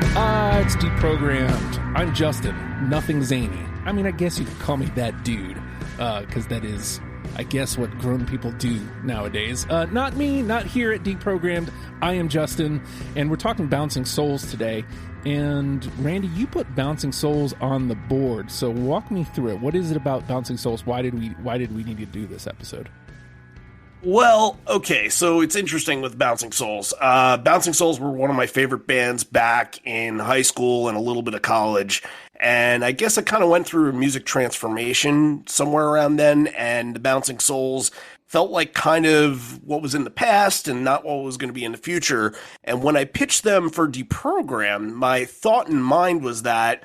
It's deprogrammed. I'm Justin. Nothing zany. I mean, I guess you could call me that dude, because that is, I guess, what grown people do nowadays. Not me, not here at Deprogrammed. I am Justin, and we're talking Bouncing Souls today. And Randy, you put Bouncing Souls on the board, so walk me through it. What is it about Bouncing Souls? Why did we need to do this episode? Well, okay, so it's interesting with Bouncing Souls. Bouncing Souls were one of my favorite bands back in high school and a little bit of college. And I guess I kind of went through a music transformation somewhere around then, and the Bouncing Souls felt like kind of what was in the past and not what was going to be in the future. And when I pitched them for Deprogram, my thought in mind was that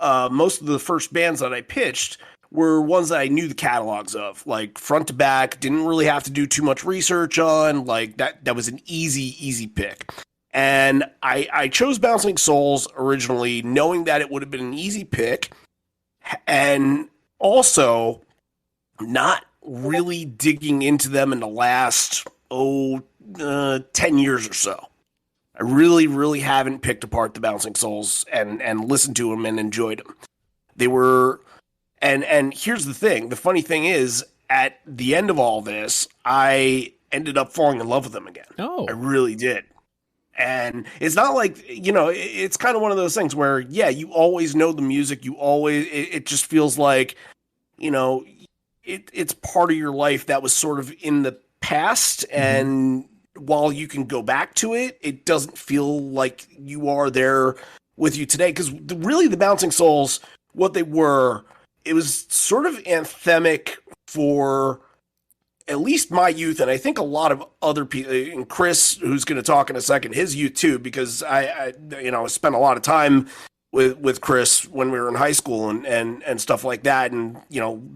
most of the first bands that I pitched were ones that I knew the catalogs of, like front to back, didn't really have to do too much research on, like that was an easy pick. And I chose Bouncing Souls originally knowing that it would have been an easy pick, and also not really digging into them in the last 10 years or so. I really haven't picked apart the Bouncing Souls and listened to them and enjoyed them. They were... And here's the thing. The funny thing is, at the end of all this, I ended up falling in love with them again. Oh. I really did. And it's not like, it's kind of one of those things where, yeah, you always know the music. It just feels like, it's part of your life that was sort of in the past. Mm-hmm. And while you can go back to it, it doesn't feel like you are there with you today. Because really the Bouncing Souls, what they were... it was sort of anthemic for at least my youth, and I think a lot of other people, and Chris, who's going to talk in a second, his youth too, because I spent a lot of time with Chris when we were in high school and stuff like that, and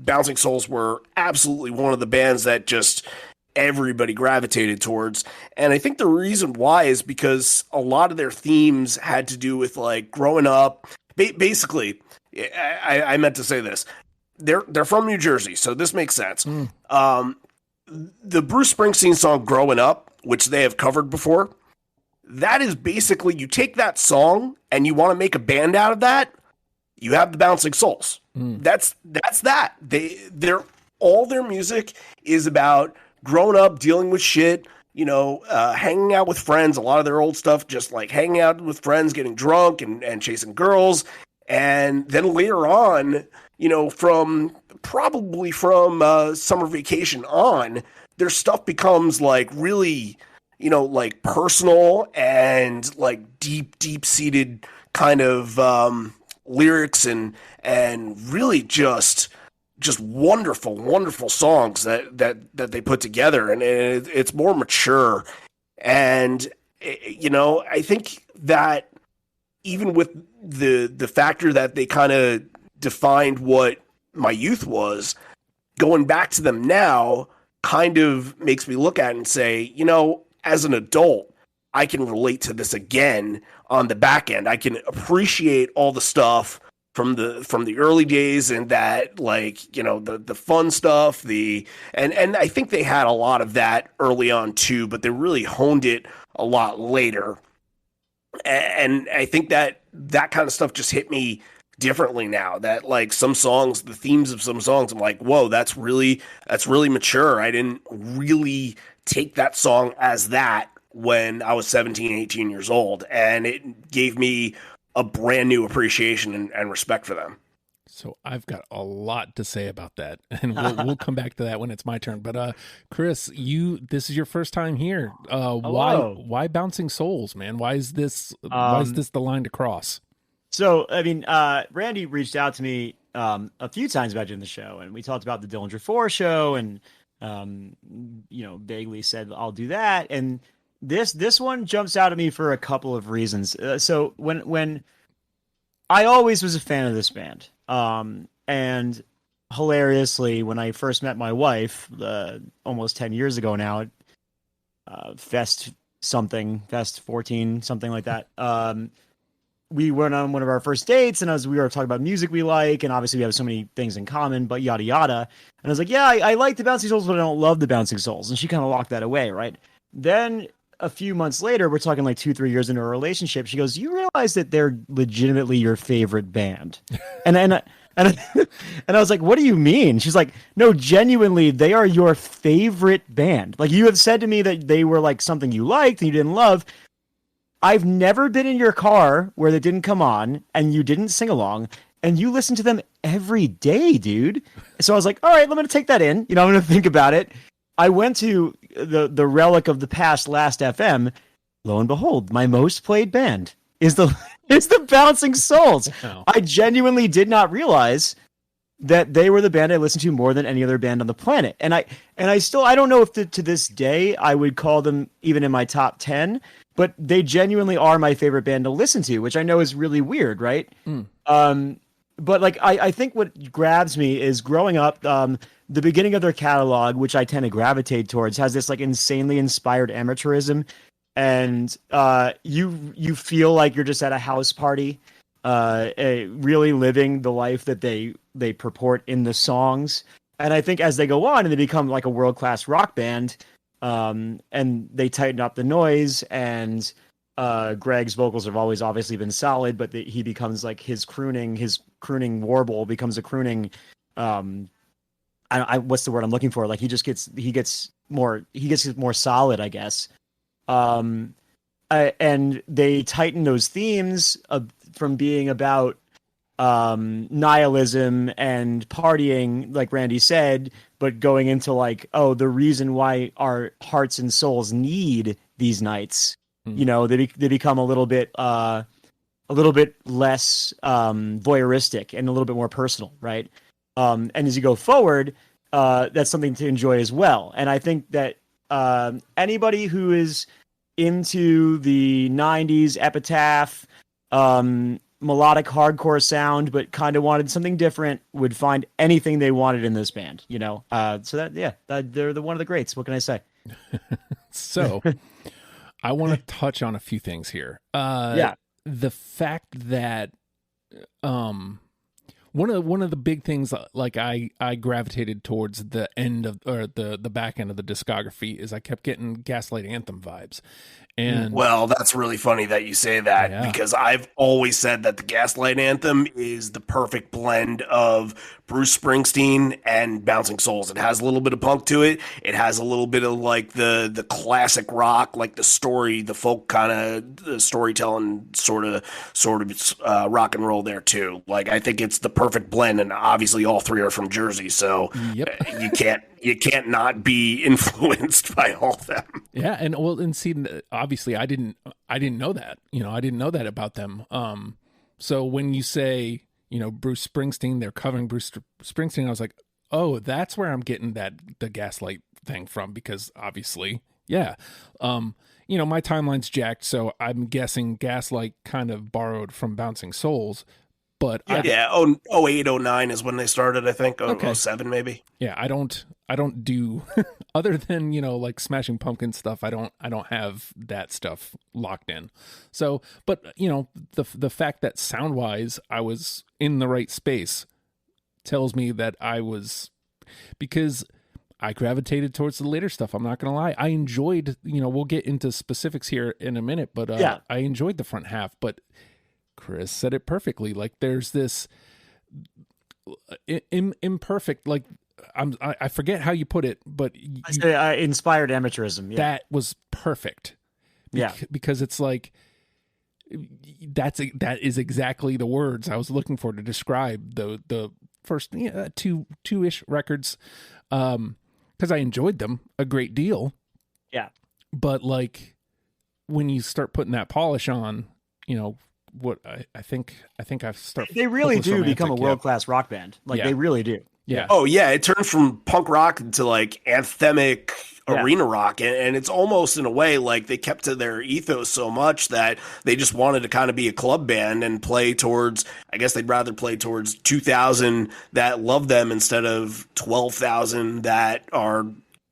Bouncing Souls were absolutely one of the bands that just everybody gravitated towards. And I think the reason why is because a lot of their themes had to do with like growing up, basically. I meant to say this. They're from New Jersey, so this makes sense. The Bruce Springsteen song "Growing Up," which they have covered before, that is basically, you take that song and you want to make a band out of that, you have the Bouncing Souls. That's that. They're all their music is about growing up, dealing with shit, hanging out with friends. A lot of their old stuff, just like hanging out with friends, getting drunk and chasing girls. And then later on, from Summer Vacation on, their stuff becomes like really, like personal and like deep-seated kind of lyrics and really just wonderful songs that they put together. And it's more mature. And, I think that even with the factor that they kind of defined what my youth was, going back to them now kind of makes me look at it and say, as an adult, I can relate to this again on the back end. I can appreciate all the stuff from the early days and that, like, the fun stuff, and I think they had a lot of that early on too, but they really honed it a lot later. And I think that kind of stuff just hit me differently now, that like some songs, the themes of some songs, I'm like, whoa, that's really mature. I didn't really take that song as that when I was 17, 18 years old. And it gave me a brand new appreciation and respect for them. So I've got a lot to say about that, and we'll come back to that when it's my turn. But Chris, this is your first time here. Why Bouncing Souls, man? Why is this the line to cross? So I mean, Randy reached out to me a few times about doing the show, and we talked about the Dillinger 4 show, and vaguely said I'll do that. And this one jumps out at me for a couple of reasons. So when I always was a fan of this band. And hilariously, when I first met my wife, almost 10 years ago now, Fest 14, something like that. We went on one of our first dates, and we were talking about music we like, and obviously we have so many things in common, but yada yada. And I was like, yeah, I like the Bouncing Souls, but I don't love the Bouncing Souls. And she kind of locked that away, right? Then a few months later, we're talking like 2-3 years into a relationship. She goes, "You realize that they're legitimately your favorite band?" And and and I was like, "What do you mean?" She's like, "No, genuinely, they are your favorite band. Like you have said to me that they were like something you liked and you didn't love. I've never been in your car where they didn't come on and you didn't sing along, and you listen to them every day, dude." So I was like, "All right, I'm going to take that in. I'm going to think about it." I went to the relic of the past, Last FM. Lo and behold, my most played band is the Bouncing Souls. Oh. I genuinely did not realize that they were the band I listened to more than any other band on the planet. And I still, I don't know if to this day I would call them even in my top 10, but they genuinely are my favorite band to listen to, which I know is really weird, right? But like I think what grabs me is growing up, the beginning of their catalog, which I tend to gravitate towards, has this like insanely inspired amateurism, and you feel like you're just at a house party, really living the life that they purport in the songs. And I think as they go on and they become like a world-class rock band, and they tighten up the noise, and Greg's vocals have always obviously been solid, but he becomes like his crooning warble becomes a crooning, what's the word I'm looking for? Like he gets more solid, I guess. And they tighten those themes from being about nihilism and partying, like Randy said, but going into like, oh, the reason why our hearts and souls need these nights. They become a little bit less voyeuristic and a little bit more personal, right? And as you go forward, that's something to enjoy as well. And I think that anybody who is into the 90s Epitaph, melodic hardcore sound, but kind of wanted something different, would find anything they wanted in this band, So they're one of the greats. What can I say? So I want to touch on a few things here. The fact that one of the big things, like I gravitated towards the end of, or the back end of the discography, is I kept getting Gaslight Anthem vibes. And well, that's really funny that you say that, because I've always said that the Gaslight Anthem is the perfect blend of Bruce Springsteen and Bouncing Souls. It has a little bit of punk to it. It has a little bit of like the classic rock, like the story, the folk kind of storytelling sort of rock and roll there too. Like I think it's the perfect blend, and obviously all three are from Jersey, so you can't not be influenced by all of them. Yeah, and see, obviously I didn't know that. I didn't know that about them. So when you say, Bruce Springsteen, they're covering Bruce Springsteen, I was like, oh, that's where I'm getting the Gaslight thing from, because obviously, yeah. My timeline's jacked, so I'm guessing Gaslight kind of borrowed from Bouncing Souls. But 08, 09 is when they started, I think. Okay. 07 maybe. Yeah, I don't do other than, like Smashing Pumpkin stuff, I don't have that stuff locked in. So, but the fact that sound-wise I was in the right space tells me that I was, because I gravitated towards the later stuff. I'm not going to lie. I enjoyed, we'll get into specifics here in a minute, but I enjoyed the front half, but Chris said it perfectly. Like there's this imperfect, like I forget how you put it, but I say inspired amateurism. Yeah. That was perfect. Because it's like that is exactly the words I was looking for to describe the first two-ish records, because I enjoyed them a great deal. Yeah, but like when you start putting that polish on, what I think I've started. They really do become a world-class rock band. Like they really do. Yeah. Oh yeah, it turned from punk rock to like anthemic arena rock, and it's almost in a way like they kept to their ethos so much that they just wanted to kind of be a club band and play towards, I guess they'd rather play towards 2,000 that love them instead of 12,000 that are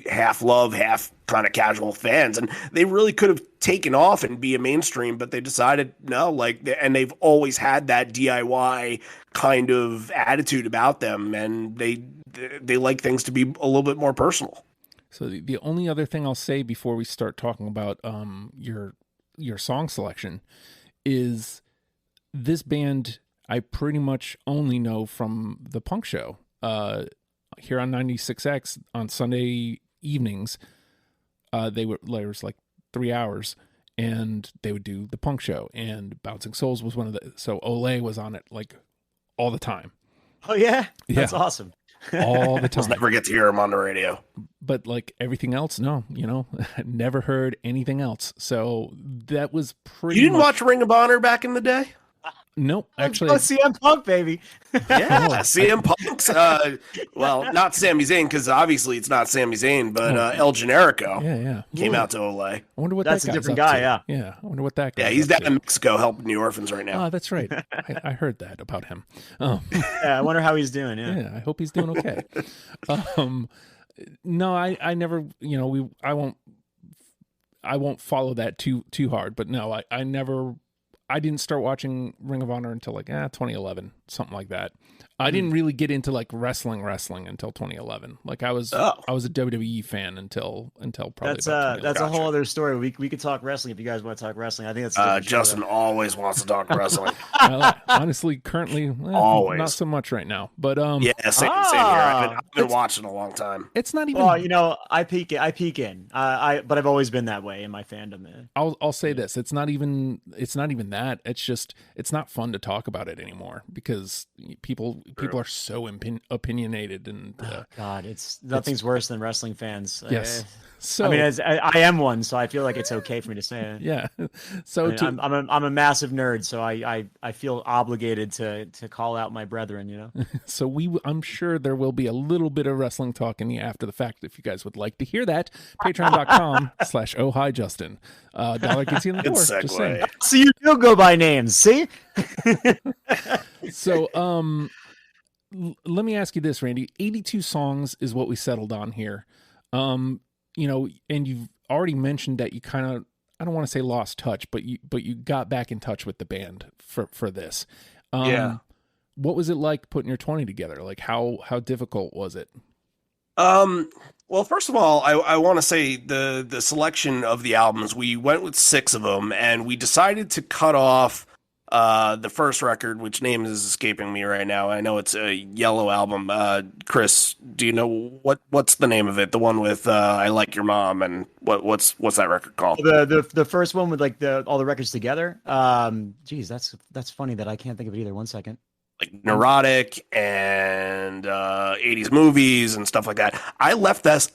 half love, half kind of casual fans. And they really could have taken off and be a mainstream, but they decided no, and they've always had that DIY kind of attitude about them, and they like things to be a little bit more personal. So the only other thing I'll say before we start talking about your song selection is this band I pretty much only know from the punk show here on 96X on Sunday evenings. There was like 3 hours, and they would do the punk show, and Bouncing Souls was one of the. So Ole was on it like all the time. Oh yeah, that's awesome. All the time. Never get to hear him on the radio. But like everything else, no, never heard anything else. So that was pretty. You didn't watch Ring of Honor back in the day? Nope, actually. Oh, CM Punk, baby. Yeah, CM Punk's. Well, not Sami Zayn, because obviously it's not Sami Zayn, but El Generico. Yeah. Came out to Ole. I wonder what That's that a guy's different up guy. to. Yeah. Yeah, I wonder what that guy. Yeah, he's down in Mexico helping the orphans right now. Oh, that's right. I heard that about him. Yeah, I wonder how he's doing. Yeah, I hope he's doing okay. No, I never. I won't follow that too hard. But no, I never. I didn't start watching Ring of Honor until like 2011, something like that. I didn't really get into like wrestling until 2011. Like I was a WWE fan until probably That's about that's a whole other story. We could talk wrestling if you guys want to talk wrestling. I think that's a different show, Justin though. always wants to talk wrestling. honestly, currently, Always. not so much right now. But Yeah, same here. I've been watching a long time. it's not even. Well, I peek in. But I've always been that way in my fandom, man. I'll say this: it's not even that. It's just it's not fun to talk about it anymore because people are so opinionated and God, nothing's worse than wrestling fans. yes. So I mean, I am one, so I feel like it's okay for me to say it. yeah. So I'm a massive nerd, so I feel obligated to call out my brethren. So I'm sure there will be a little bit of wrestling talk in the after the fact if you guys would like to hear that. Patreon.com/Oh Hi Justin. Dollar gets you in the door. Good Just saying. segue. So you do go by names, see? So let me ask you this, Randy. 82 songs is what we settled on here. And you've already mentioned that you kind of, I don't want to say lost touch, but you got back in touch with the band for this. Yeah. What was it like putting your 20 together? Like how difficult was it? Well, first of all, I want to say the selection of the albums, we went with 6 of them, and we decided to cut off the first record, which name is escaping me right now. I know it's a Yellow album. Chris, do you know what's the name of it? The one with I Like Your Mom, and what's that record called? The first one with like all the records together. Geez, that's funny that I can't think of it either. 1 second. Like Neurotic and 80s movies and stuff like that. I left this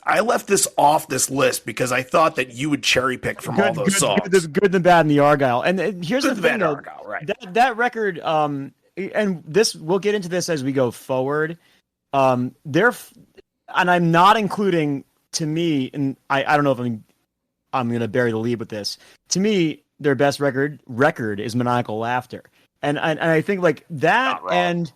off this list because I thought that you would cherry pick from all those songs. Good, the bad, and the Argyle. And here's Good, the the thing, bad, though. Argyle, right. That record, and this we'll get into this as we go forward. And I'm not including, to me, and I don't know if I'm going to bury the lead with this. To me, their best record is Maniacal Laughter. And I think like that and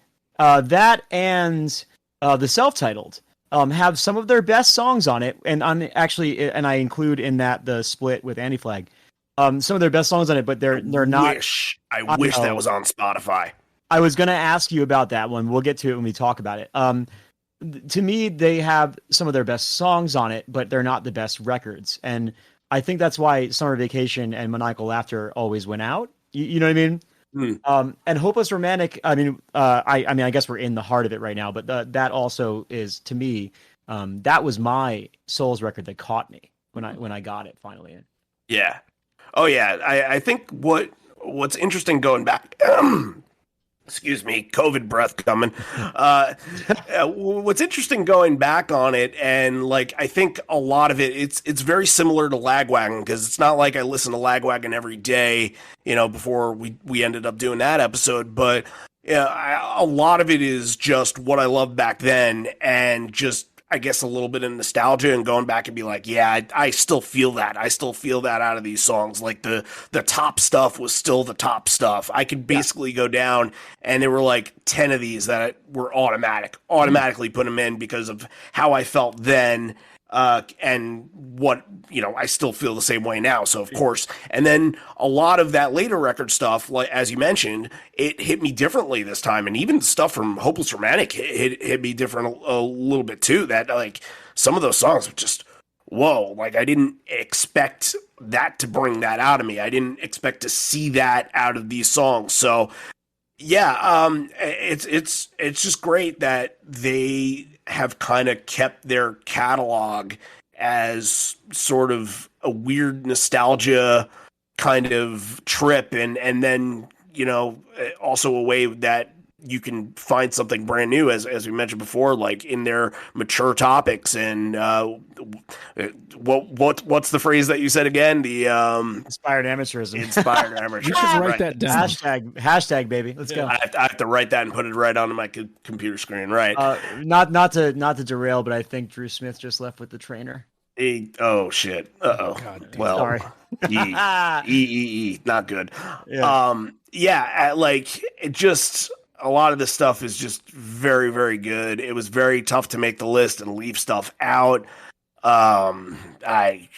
the self-titled have some of their best songs on it, and I include in that the split with Anti-Flag, some of their best songs on it, but they're not. I wish that was on Spotify. I was going to ask you about that one. We'll get to it when we talk about it. To me, they have some of their best songs on it, but they're not the best records, and I think that's why Summer Vacation and Maniacal Laughter always went out. You know what I mean? And Hopeless Romantic, I mean, I guess we're in the heart of it right now, but that also is, to me, that was my Souls record that caught me when I got it finally in. Yeah. Oh yeah. I think what's interesting going back, excuse me, COVID breath coming. What's interesting going back on it, and like I think a lot of it's very similar to Lagwagon, because it's not like I listen to Lagwagon every day, before we ended up doing that episode, but a lot of it is just what I loved back then, and just I guess a little bit of nostalgia and going back and be like, yeah, I still feel that. I still feel that out of these songs. Like the top stuff was still the top stuff. I could basically go down, and there were like 10 of these that were automatically put them in because of how I felt then. And what, I still feel the same way now. So of course, and then a lot of that later record stuff, like, as you mentioned, it hit me differently this time. And even stuff from Hopeless Romantic hit me different a little bit too, that like some of those songs were just whoa, like I didn't expect that to bring that out of me. I didn't expect to see that out of these songs. So yeah, it's just great that they have kind of kept their catalog as sort of a weird nostalgia kind of trip, and then also a way that you can find something brand new, as we mentioned before, like in their mature topics. And what's the phrase that you said again? The inspired amateurism. Inspired amateurism. You should write that down. Hashtag baby. Let's go. I have to write that and put it right onto my computer screen. Right. Not to derail, but I think Drew Smith just left with the trainer. Oh shit. Uh-oh. God, well, sorry. Not good. Yeah. Like it just, a lot of this stuff is just very, very good. It was very tough to make the list and leave stuff out.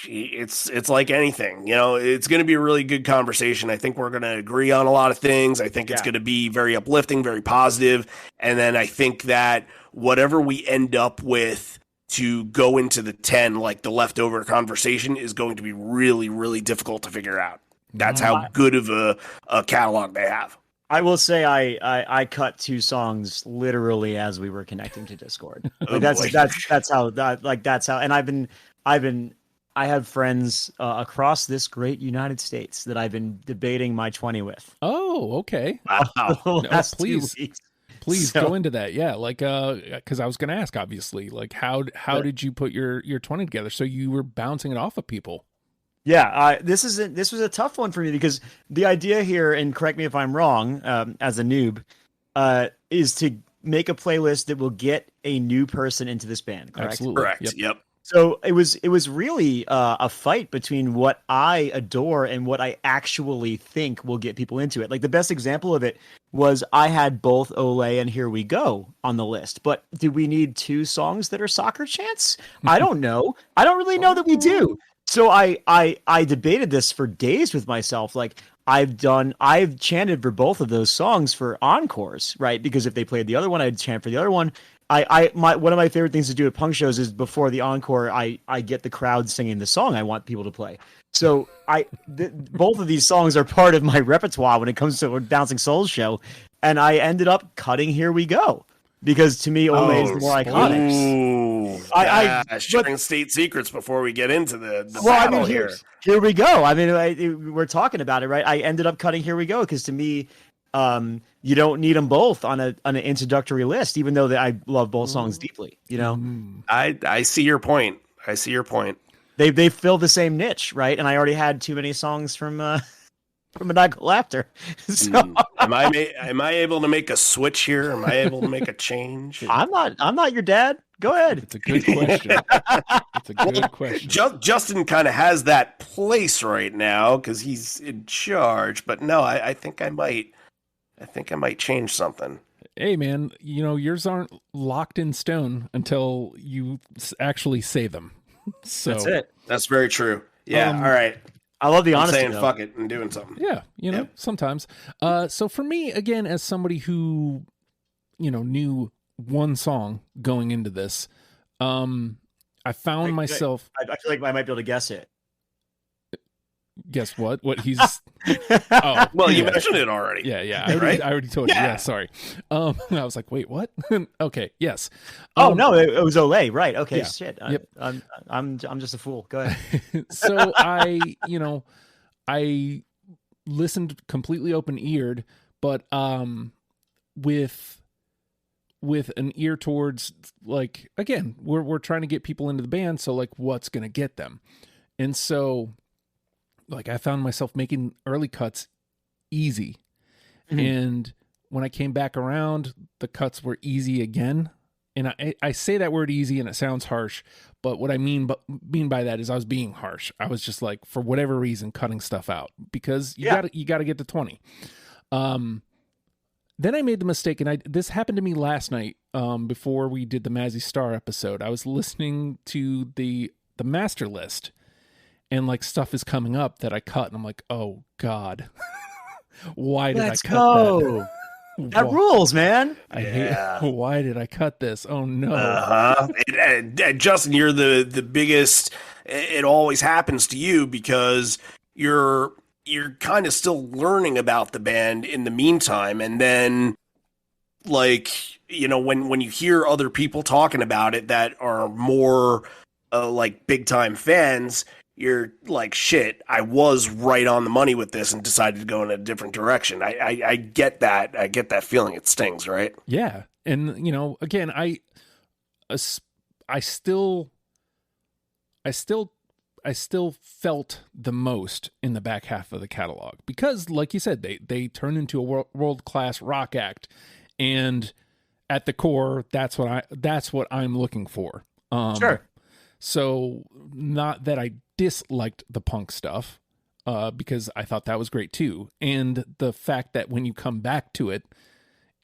It's like anything, it's going to be a really good conversation. I think we're going to agree on a lot of things. I think it's going to be very uplifting, very positive. And then I think that whatever we end up with to go into the 10, like the leftover conversation, is going to be really, really difficult to figure out. That's how good of a catalog they have. I will say I cut 2 songs literally as we were connecting to Discord. Like that's how, and I have friends across this great United States that I've been debating my 20 with. Oh, okay. Wow. Please go into that. Yeah, like because I was going to ask, obviously, like how did you put your 20 together? So you were bouncing it off of people. Yeah, this was a tough one for me because the idea here, and correct me if I'm wrong, as a noob, is to make a playlist that will get a new person into this band. Correct? Absolutely. Correct. Yep. So it was really a fight between what I adore and what I actually think will get people into it. Like the best example of it was I had both Olé and Here We Go on the list, but do we need 2 songs that are soccer chants? I don't know. I don't really know that we do. So I debated this for days with myself. Like I've chanted for both of those songs for encores, right? Because if they played the other one, I'd chant for the other one. One of my favorite things to do at punk shows is before the encore, I get the crowd singing the song I want people to play. So both of these songs are part of my repertoire when it comes to a Bouncing Souls show, and I ended up cutting Here We Go because to me, Olé is the more iconic. Ooh, sharing state secrets before we get into the battle here. Here We Go. I mean, we're talking about it, right? I ended up cutting Here We Go because to me, you don't need them both on an introductory list, even though I love both songs deeply. I see your point. They fill the same niche, right? And I already had too many songs from Maniacal Laughter. So am I able to make a switch here? Am I able to make a change? I'm not your dad. Go ahead. It's a good question. It's a good question. Justin kind of has that place right now because he's in charge. But no, I think I might change something. Hey, man, yours aren't locked in stone until you actually say them. So that's it. That's very true. Yeah. All right. I love the honesty. I'm saying fuck it and doing something. Yeah. Sometimes. So for me, again, as somebody who, knew one song going into this, I found myself. I feel like I might be able to guess it. Guess what? What he's? Oh, well, you mentioned it already. Yeah. I already told you. Yeah, sorry. I was like, wait, what? Okay, yes. Oh no, it was Olé, right? Okay, yeah. Shit. Yep. I'm just a fool. Go ahead. So I listened completely open eared, but with an ear towards, like, again, we're trying to get people into the band, so like what's gonna get them, and so. Like I found myself making early cuts easy. Mm-hmm. And when I came back around, the cuts were easy again. And I say that word easy and it sounds harsh, but what I mean by that is I was being harsh. I was just like, for whatever reason, cutting stuff out because you gotta get to 20. Then I made the mistake, and this happened to me last night before we did the Mazzy Star episode. I was listening to the master list. And like stuff is coming up that I cut, and I'm like, oh God, why did I cut that? That rules, man. I hate. Why did I cut this? Oh no. Justin, you're the biggest it always happens to you because you're kind of still learning about the band in the meantime, and then like, you know, when you hear other people talking about it that are more like big time fans, you're like, shit, I was right on the money with this and decided to go in a different direction. I get that. I get that feeling. It stings, right? Yeah. And, you know, again, I still felt the most in the back half of the catalog because, like you said, they turn into a world-class rock act, and at the core, that's what I'm looking for. Sure. So not that I disliked the punk stuff, because I thought that was great too, and the fact that when you come back to it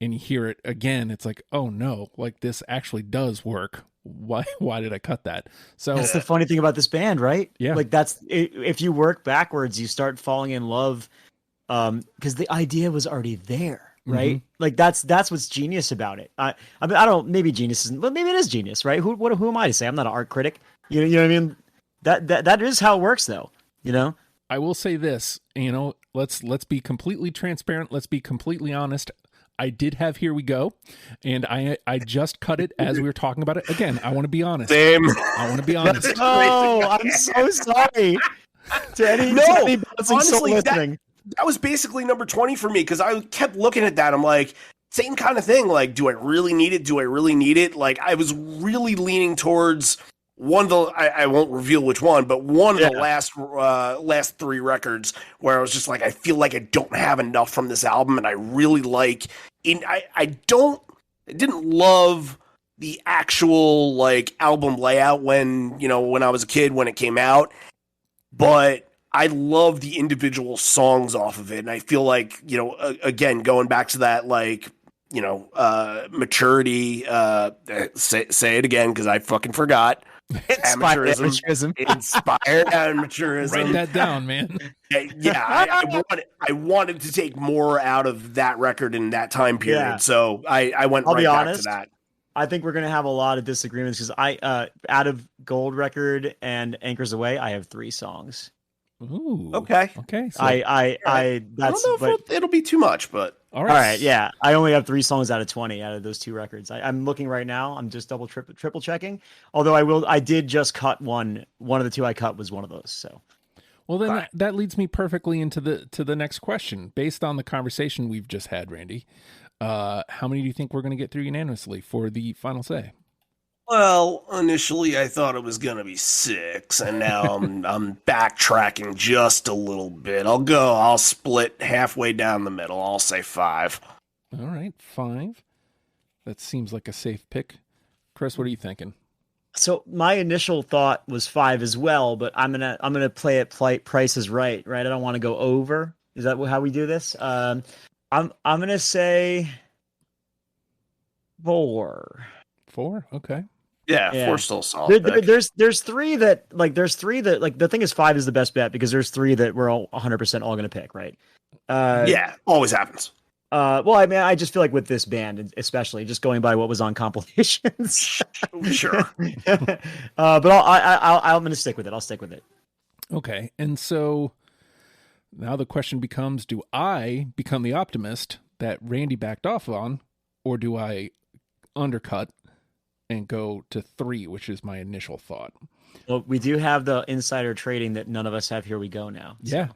and you hear it again, it's like, oh no, like this actually does work. Why did I cut that? So that's the funny thing about this band, right? Yeah. Like if you work backwards, you start falling in love, because the idea was already there, right? Mm-hmm. Like that's what's genius about it. I mean, I don't, maybe genius isn't, but maybe it is genius, right? Who am I to say? I'm not an art critic. You know what I mean? That is how it works, though. You know. I will say this, you know, let's be completely transparent. Let's be completely honest. I did have Here We Go, and I just cut it as we were talking about it. Again, I want to be honest. Same. I want to be honest. Oh, I'm so sorry to any bouncing soul listening. That was basically number 20 for me because I kept looking at that. I'm like, same kind of thing. Like, do I really need it? Do I really need it? Like, I was really leaning towards one of the, I won't reveal which one, but one of the last three records where I was just like, I feel like I don't have enough from this album, and I really like. I didn't love the actual like album layout when I was a kid when it came out, but I love the individual songs off of it, and I feel like, again, going back to that, like, maturity. Say it again because I fucking forgot. Amateurism. Inspired amateurism. Write that down, man. Yeah, I wanted to take more out of that record in that time period, so I went right back to that. I think we're gonna have a lot of disagreements because out of Gold record and Anchors Away, I have 3 songs. Ooh. Okay. So, I that's, don't know if it'll be too much, but all right. All right, yeah. I only have 3 songs out of 20 out of those 2 records. I'm looking right now. I'm just triple checking. Although I did just cut one. One of the 2 I cut was one of those. So, well, then that leads me perfectly into the next question. Based on the conversation we've just had, Randy, how many do you think we're going to get through unanimously for the final say? Well, initially I thought it was gonna be 6, and now I'm backtracking just a little bit. I'll split halfway down the middle. I'll say 5. All right, 5. That seems like a safe pick. Chris, what are you thinking? So my initial thought was 5 as well, but I'm gonna play it Price is Right. I don't want to go over. Is that how we do this? I'm gonna say 4. 4, okay. Yeah, 4 still solid. There's 3 that like the thing is 5 is the best bet because there's 3 that we're all 100% all gonna pick, right? Yeah, always happens. Well, I mean, I just feel like with this band, especially just going by what was on compilations. Sure. But I'm gonna stick with it. I'll stick with it. Okay, and so now the question becomes: do I become the optimist that Randy backed off on, or do I undercut and go to 3, which is my initial thought? Well, we do have the insider trading that none of us have. Here we go now. So. Yeah,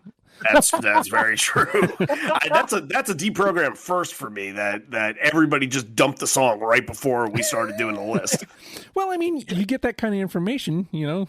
that's very true. That's a deprogram first for me. That everybody just dumped the song right before we started doing the list. Well, I mean, you get that kind of information, Right?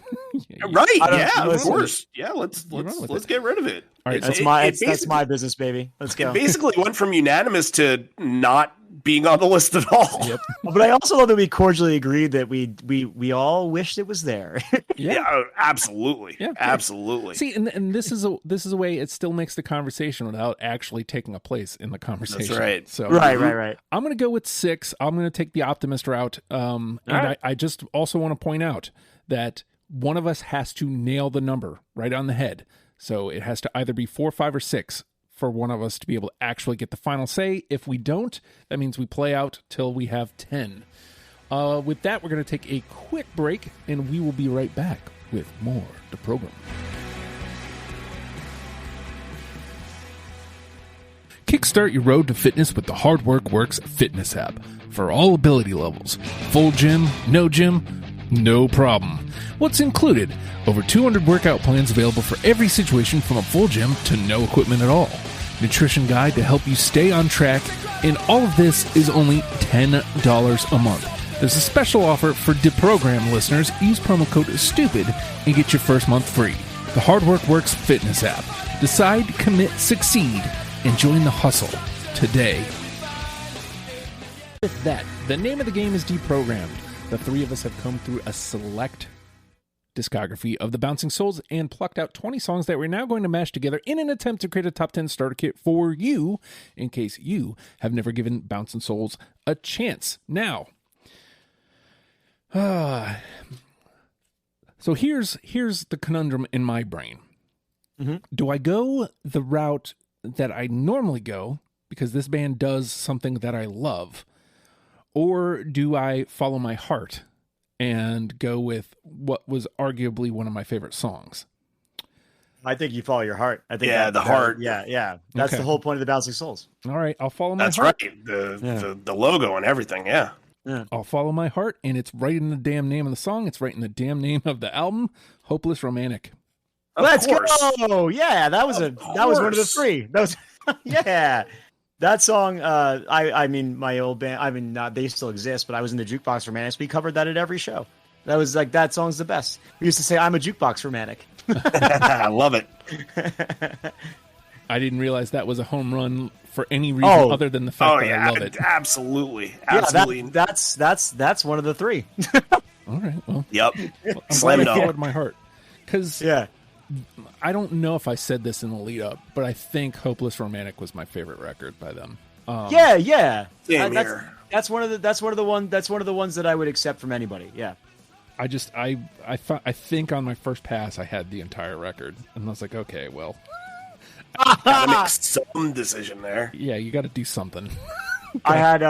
Yeah, of course. Yeah, let's get rid of it. All right, that's my business, baby. Let's go. It basically went from unanimous to not being on the list at all. Yep. But I also love that we cordially agreed that we all wished it was there. Yeah, absolutely. Yeah, absolutely. See, and this is a way it still makes the conversation without actually taking a place in the conversation. That's right. So right. I'm going to go with 6. I'm going to take the optimist route. I just also want to point out that one of us has to nail the number right on the head. So it has to either be 4, 5, or 6 for one of us to be able to actually get the final say. If we don't, that means we play out till we have 10. With that, we're going to take a quick break, and we will be right back. with more to program. Kickstart your road to fitness with the Hard Work Works fitness app for all ability levels. Full gym, no problem. What's included? Over 200 workout plans available for every situation from a full gym to no equipment at all. Nutrition guide to help you stay on track, and all of this is only $10 a month. There's a special offer for Deprogram listeners. Use promo code STUPID and get your first month free. The Hard Work Works fitness app. Decide, commit, succeed, and join the hustle today. With that, the name of the game is Deprogrammed. The three of us have come through a select discography of the Bouncing Souls and plucked out 20 songs that we're now going to mash together in an attempt to create a top 10 starter kit for you, in case you have never given Bouncing Souls a chance. Now, so here's the conundrum in my brain. Mm-hmm. Do I go the route that I normally go, because this band does something that I love, or do I follow my heart and go with what was arguably one of my favorite songs? I think you follow your heart. I think the heart. Yeah. That's Okay. the whole point of the Bouncing Souls. All right, I'll follow my That's heart. right. The logo and everything. Yeah. I'll follow my heart, and it's right in the damn name of the song. It's right in the damn name of the album, Hopeless Romantic. Let's course. go! Yeah, that was one of the three. That was yeah. That song, I mean, my old band, they still exist, but I was in the Jukebox Romantics. We covered that at every show. That was like, that song's the best. We used to say, I'm a Jukebox Romantic. I love it. I didn't realize that was a home run for any reason other than the fact that I love it. Absolutely. Yeah, that's one of the three. All right, well. Yep. I'm Slam glad I dunk. followed my heart. Because Yeah. I don't know if I said this in the lead up, but I think Hopeless Romantic was my favorite record by them. Yeah. Same That's here. That's one of the ones that I would accept from anybody. Yeah. I think on my first pass I had the entire record, and I was like, okay, well, Gotta make some decision there. yeah, you got to do something. I had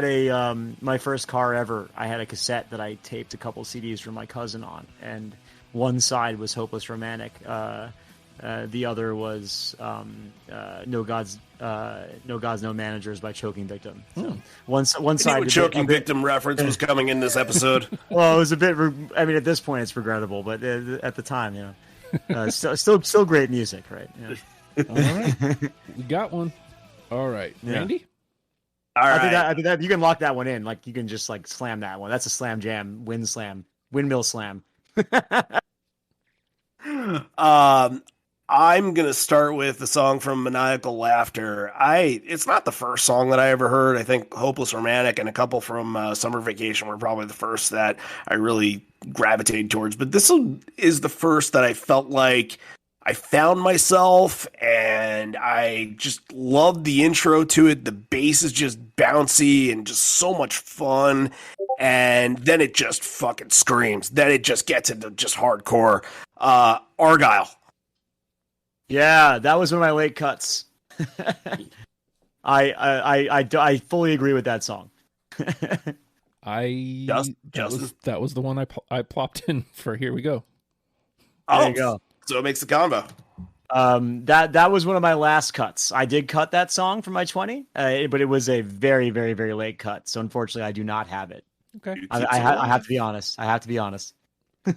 a my first car ever. I had a cassette that I taped a couple CDs from my cousin on, and one side was Hopeless Romantic. The other was No Gods, No Managers by Choking Victim. So one I knew side a choking victim reference was coming in this episode. Well, it was a bit. I mean, at this point, it's regrettable, but at the time, still great music, right? Yeah. All right, we got one. All right, Yeah. Randy. All I right. think that you can lock that one in. Like, you can just like slam that one. That's a slam jam, windmill slam. I'm gonna start with the song from Maniacal Laughter. It's not the first song that I ever heard. I think Hopeless Romantic and a couple from Summer Vacation were probably the first that I really gravitated towards. But this is the first that I felt like I found myself, and I just loved the intro to it. The bass is just bouncy and just so much fun. And then it just fucking screams. Then it just gets into just hardcore. Argyle. Yeah, that was one of my late cuts. I fully agree with that song. That was the one I plopped in for. Here we go. There you go. So it makes the combo. That was one of my last cuts. I did cut that song for my 20, but it was a very, very, very late cut. So unfortunately, I do not have it. Okay, I have to be honest. she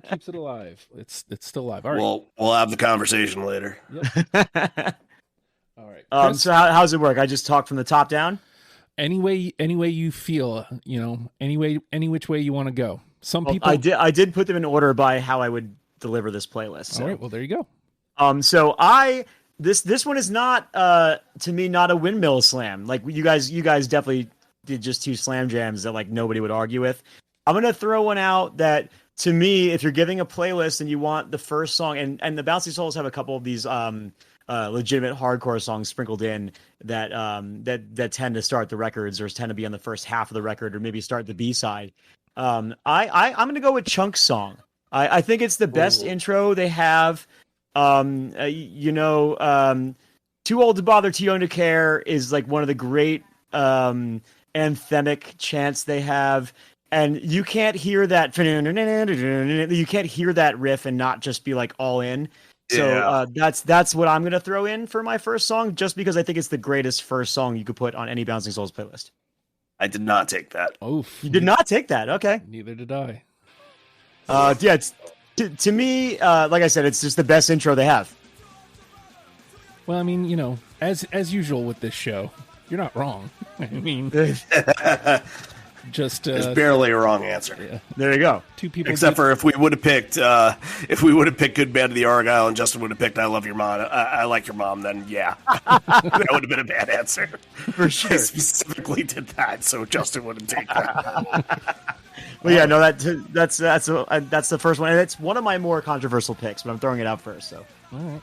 keeps it alive. It's still alive. All right. We'll have the conversation later. All right. Chris, So how's it work? I just talk from the top down. any way you feel, any which way you want to go. Some Well, people. I did put them in order by how I would deliver this playlist. So. All right. Well, there you go. So this one is not to me not a windmill slam. Like you guys definitely did just two slam jams that like nobody would argue with. I'm gonna throw one out that to me, if you're giving a playlist and you want the first song, and the Bouncy Souls have a couple of these legitimate hardcore songs sprinkled in that that tend to start the records or tend to be on the first half of the record or maybe start the B side. I'm gonna go with Chunk's song. I think it's the best intro they have. Too Old to Bother, Too Young to Care is like one of the great anthemic chants they have. And you can't hear that. You can't hear that riff and not just be like all in. So that's what I'm gonna throw in for my first song, just because I think it's the greatest first song you could put on any Bouncing Souls playlist. I did not take that. Oh, you did not take that. Okay. Neither did I. Yeah. To me, like I said, it's just the best intro they have. Well, I mean, you know, as usual with this show, you're not wrong. I mean, just There's barely a wrong answer. Yeah. There you go. Two people, except for if we would have picked Good Band of the Argyle and Justin would have picked I Love Your Mom. I Like Your Mom. Then yeah, that would have been a bad answer For sure. I specifically did that, so Justin wouldn't take that. Well, yeah, no, that's the first one, and it's one of my more controversial picks, but I'm throwing it out first. So, all right.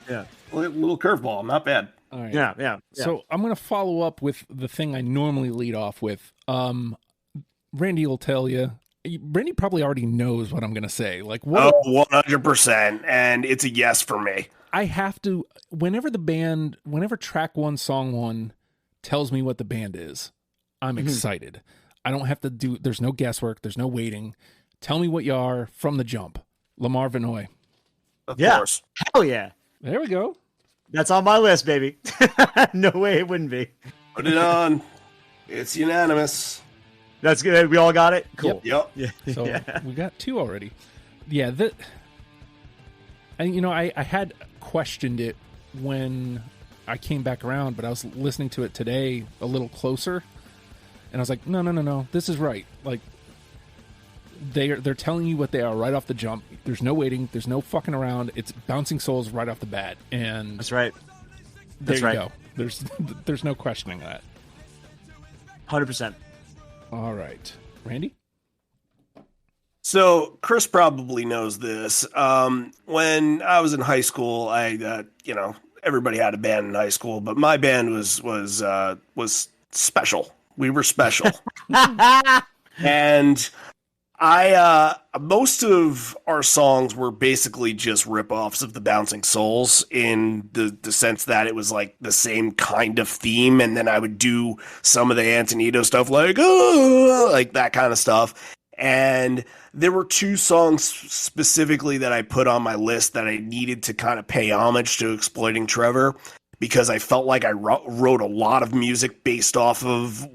Yeah, little curveball, not bad. All right. Yeah. So I'm going to follow up with the thing I normally lead off with. Randy will tell you. Randy probably already knows what I'm going to say. Like, what? Oh, 100%, and it's a yes for me. I have to. Whenever track one, song one tells me what the band is, I'm excited. I don't have to do. There's no guesswork. There's no waiting. Tell me what you are from the jump. Lamar Vinoy. Of course. Hell yeah. There we go. That's on my list, baby. No way it wouldn't be. Put it on. It's unanimous. That's good. We all got it? Cool. Yep. Yeah. So Yeah. we got two already. Yeah. And you know, I had questioned it when I came back around, but I was listening to it today a little closer, and I was like, no, this is right. Like, they're telling you what they are right off the jump. There's no waiting. There's no fucking around. It's Bouncing Souls right off the bat, and That's right. there That's you right. go. There's no questioning that. 100%. Oh. All right, Randy. So Chris probably knows this. When I was in high school, everybody had a band in high school, but my band was special. We were special, and most of our songs were basically just rip-offs of the Bouncing Souls in the sense that it was like the same kind of theme, and then I would do some of the Antonito stuff like that kind of stuff. And there were two songs specifically that I put on my list that I needed to kind of pay homage to Exploiting Trevor, because I felt like I wrote a lot of music based off of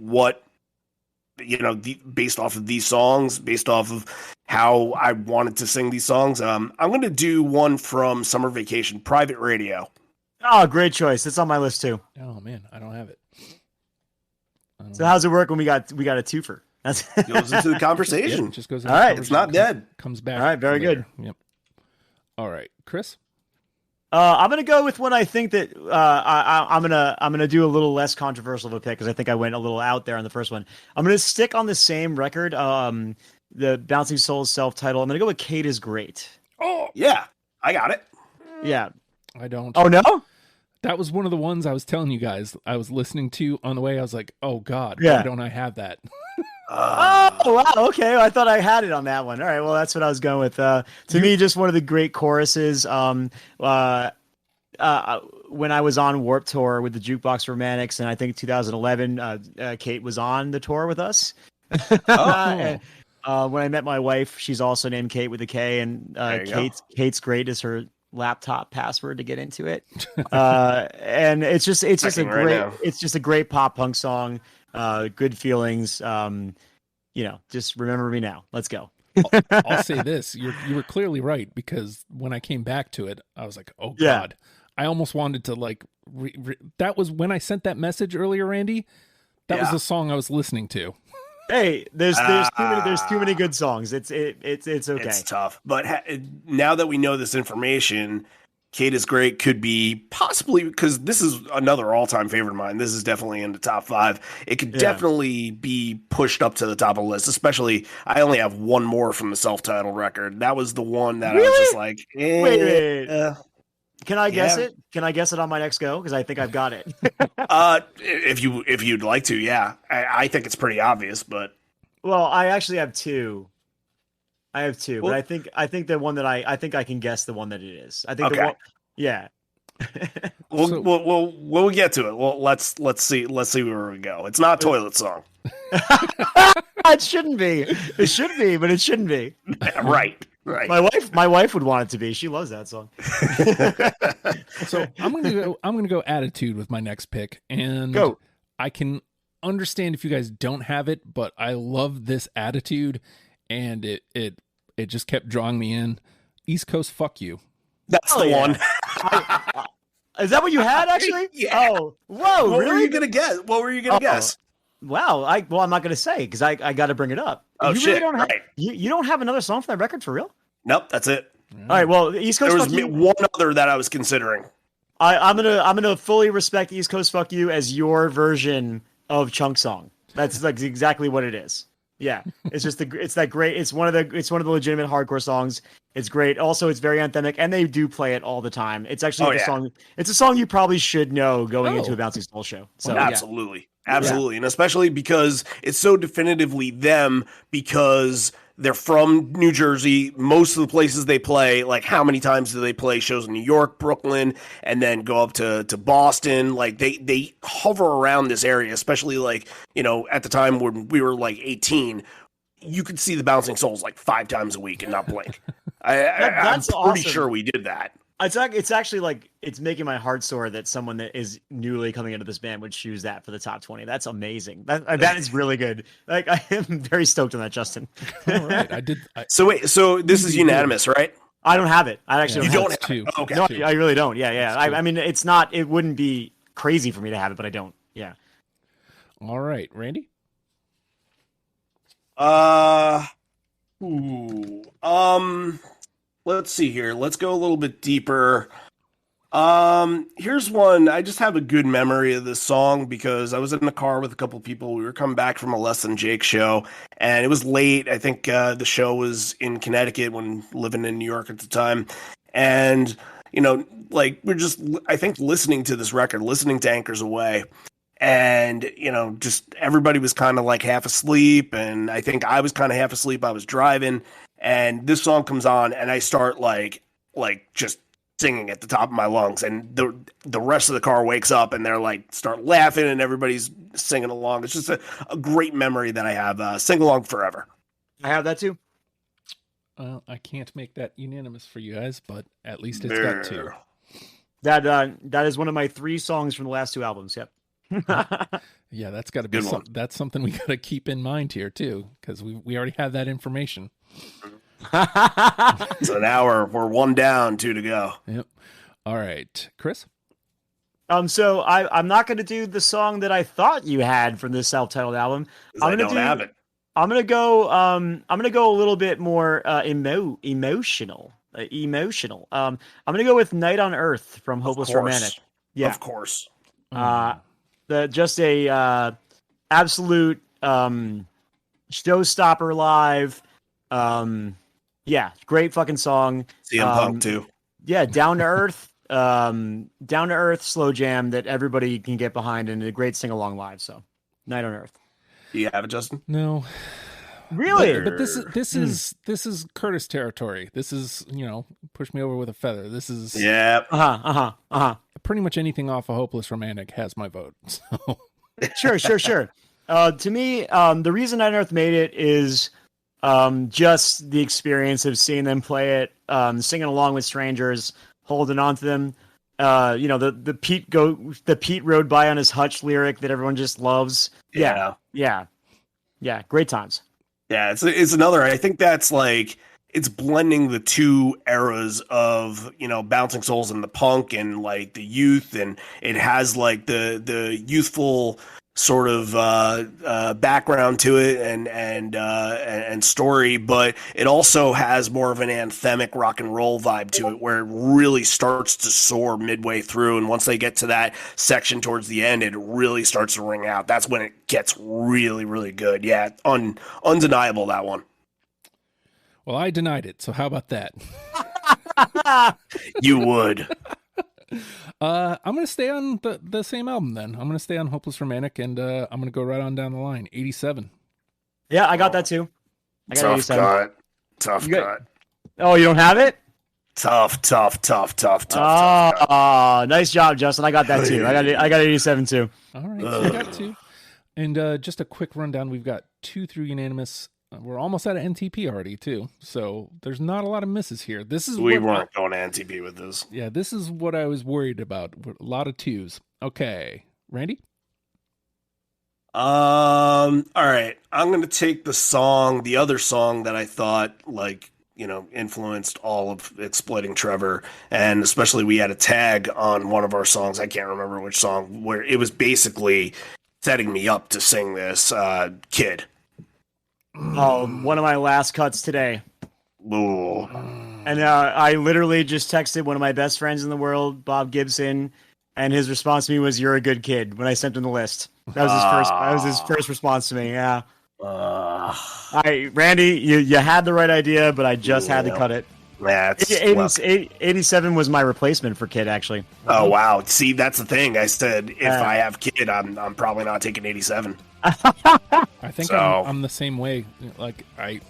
based off of these songs, based off of how I wanted to sing these songs. I'm going to do one from Summer Vacation, Private Radio. Oh, great choice. It's on my list too. Oh man, I don't have it. So how's it work when we got a twofer? That's Goes into the conversation. It just goes. All right, it's not dead. Comes back. All right, very later. good. Yep. All right, Chris. I'm gonna go with one I think that I'm gonna do a little less controversial of a pick, because I think I went a little out there on the first one. I'm gonna stick on the same record, the Bouncing Souls self-title. I'm gonna go with Kate is Great. Oh yeah, I got it. Yeah. I don't. Oh no. That was one of the ones I was telling you guys I was listening to on the way. I was like, oh God, Yeah. why don't I have that? Oh wow, okay. I thought I had it on that one. All right, well that's what I was going with. To me, just one of the great choruses. When I was on Warped Tour with the Jukebox Romantics, and I think 2011, Kate was on the tour with us. Oh. When I met my wife, she's also named Kate with a K, and There you go. Kate's Great is her laptop password to get into it. And it's just a Checking right great now. it's just a great pop punk song. Good feelings. Just remember me now. Let's go. I'll say this: you were clearly right, because when I came back to it, I was like, oh Yeah. God, I almost wanted to like. That was when I sent that message earlier, Randy. That was Yeah. the song I was listening to. Hey, there's too many good songs. It's okay. It's tough. But now that we know this information, Kate is Great could be possibly, because this is another all-time favorite of mine. This is definitely in the top 5. It could definitely be pushed up to the top of the list, especially I only have one more from the self-titled record. That was the one that I was just like, Wait. Can I guess Yeah. it? Can I guess it on my next go? Because I think I've got it. if you'd like to, yeah. I think it's pretty obvious, but Well, I actually have two. But Well- I think the one that I think I can guess the one that it is. I think the Okay. one. Yeah. we'll get to it. Well, let's see where we go. It's not Toilet Song. It shouldn't be. It should be, but it shouldn't be. Right. Right. My wife would want it to be. She loves that song. So I'm gonna go Attitude with my next pick, and Go. I can understand if you guys don't have it, but I love this Attitude, and it just kept drawing me in. East Coast, fuck you. That's Oh, the yeah. one. Is that what you had actually? Yeah. Oh, whoa! What really? were you gonna guess? What were you gonna guess? Wow. I'm not gonna say because I got to bring it up. Oh, you shit, Don't have, right. you don't have another song for that record for real? Nope, that's it. All right. Well, East Coast. There Fuck was You, one other that I was considering. I'm gonna fully respect East Coast Fuck You as your version of Chunk Song. That's like exactly what it is. Yeah, it's just it's one of the legitimate hardcore songs. It's great. Also, it's very anthemic, and they do play it all the time. It's actually song. It's a song you probably should know going into a Bouncing Soul show. So Absolutely. And especially because it's so definitively them, because they're from New Jersey. Most of the places they play, like how many times do they play shows in New York, Brooklyn, and then go up to Boston? Like they hover around this area, especially like, at the time when we were like 18, you could see the Bouncing Souls like 5 times a week and not blink. I'm That's pretty awesome. sure we did that. It's actually like it's making my heart sore that someone that is newly coming into this band would choose that for the top 20. That's amazing. That is really good. Like I am very stoked on that, Justin. All right, So this is unanimous, right? I don't have it. I actually You don't don't have two. Oh, okay. it. No, I really don't. Yeah. I mean, it's not. It wouldn't be crazy for me to have it, but I don't. Yeah. All right, Randy. Let's see here. Let's go a little bit deeper. Here's one. I just have a good memory of this song because I was in the car with a couple people. We were coming back from a Less Than Jake show, and it was late. I think the show was in Connecticut when living in New York at the time. And, like we're just, I think, listening to this record, listening to Anchors Away. And, just everybody was kind of like half asleep. And I think I was kind of half asleep. I was driving. And this song comes on, and I start like just singing at the top of my lungs, and the rest of the car wakes up, and they're like start laughing, and everybody's singing along. It's just a great memory that I have. Sing along forever. I have that too. Well, I can't make that unanimous for you guys, but at least it's got 2. That is one of my 3 songs from the last 2 albums. Yep. Yeah, that's got to be that's something we got to keep in mind here too, because we already have that information. So now we're 1 down, 2 to go. Yep. All right, Chris. So I'm not going to do the song that I thought you had from this self-titled album. I don't have it. I'm gonna go a little bit more emotional. Emotional. I'm gonna go with "Night on Earth" from Hopeless Romantic. Yeah, of course. Just a absolute showstopper live. Yeah, great fucking song. CM Punk too. Yeah, down to earth, slow jam that everybody can get behind, and a great sing along live. So, "Night on Earth." Do you have it, Justin? No. Really? But this is Curtis territory. This is, push me over with a feather. This is pretty much anything off of Hopeless Romantic has my vote. So Sure. To me, the reason Night on Earth made it is just the experience of seeing them play it, singing along with strangers, holding on to them. The Pete rode by on his hutch lyric that everyone just loves. Yeah. Great times. Yeah, it's another. I think that's like it's blending the 2 eras of Bouncing Souls and the punk and like the youth, and it has like the youthful sort of background to it and story, but it also has more of an anthemic rock and roll vibe to it, where it really starts to soar midway through, and once they get to that section towards the end, it really starts to ring out. That's when it gets really, really good. Yeah, undeniable, that one. Well, I denied it, so how about that? You would. I'm going to stay on the same album then. I'm going to stay on Hopeless Romantic, and I'm going to go right on down the line. 87. Yeah, I got that too. I got 87. Tough cut. Oh, you don't have it? Tough. Oh, nice job, Justin. I got that too. I got 87 too. All right, so you got 2. And just a quick rundown. We've got 2 through unanimous. We're almost out of NTP already, too. So there's not a lot of misses here. We weren't going to NTP with this. Yeah, this is what I was worried about. A lot of 2s. Okay. Randy? All right. I'm going to take the other song that I thought, influenced all of Exploiting Trevor. And especially we had a tag on one of our songs. I can't remember which song, where it was basically setting me up to sing this, Kid. Oh, one of my last cuts today. Ooh. And I literally just texted one of my best friends in the world, Bob Gibson, and his response to me was, "You're a good kid," when I sent him the list. That was his first response to me. Yeah. Randy, you had the right idea, but I just had to cut it. That's 87 was my replacement for Kid, actually. Oh wow! See, that's the thing. I said if I have Kid, I'm probably not taking 87. I think I'm the same way. Like I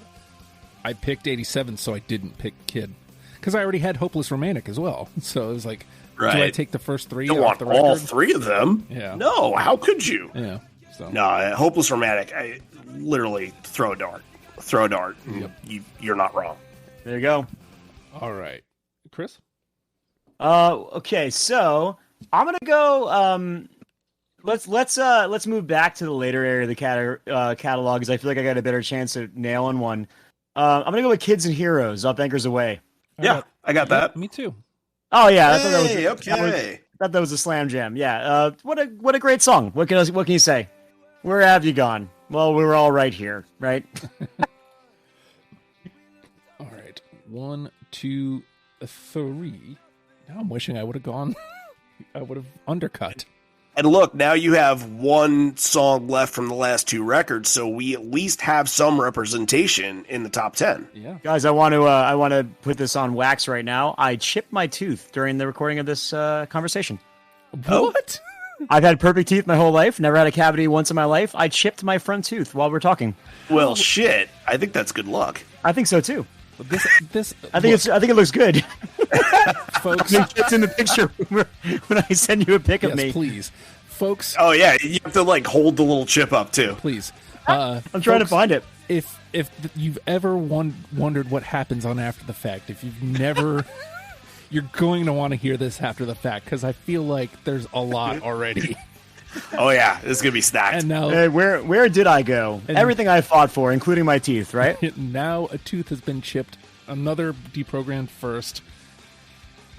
picked 87, so I didn't pick Kid because I already had Hopeless Romantic as well. So it was like, do I take the first 3? You want all 3 of them? Yeah. No, how could you? Yeah. So. No, Hopeless Romantic. I literally throw a dart. Yep. You're not wrong. There you go. All right, Chris. Okay, so I'm gonna go. Let's move back to the later area of the catalog because I feel like I got a better chance at nailing one. I'm gonna go with Kids and Heroes, Up Anchors Away. Yeah, I got that. Me too. Oh yeah, I thought that was a slam jam. Yeah. What a great song. What can you say? Where have you gone? Well, we were all right here, right? All right, 1, 2, 3. Now I'm wishing I would have gone. I would have undercut. And look, now you have one song left from the last 2 records, so we at least have some representation in the top 10. Yeah, guys, I want to put this on wax right now. I chipped my tooth during the recording of this conversation. What? I've had perfect teeth my whole life. Never had a cavity once in my life. I chipped my front tooth while we're talking. Well, shit. I think that's good luck. I think so too. I think it looks good. Folks, it's in the picture when I send you a pic of me. Please, folks. Oh yeah, you have to hold the little chip up too. Please. I'm trying to find it. If you've ever wondered what happens on After the Fact, if you've never, you're going to want to hear this after the fact because I feel like there's a lot already. Oh yeah, this is gonna be stacked. And now, where did I go? Everything I fought for, including my teeth, right? Now a tooth has been chipped. Another deprogrammed first.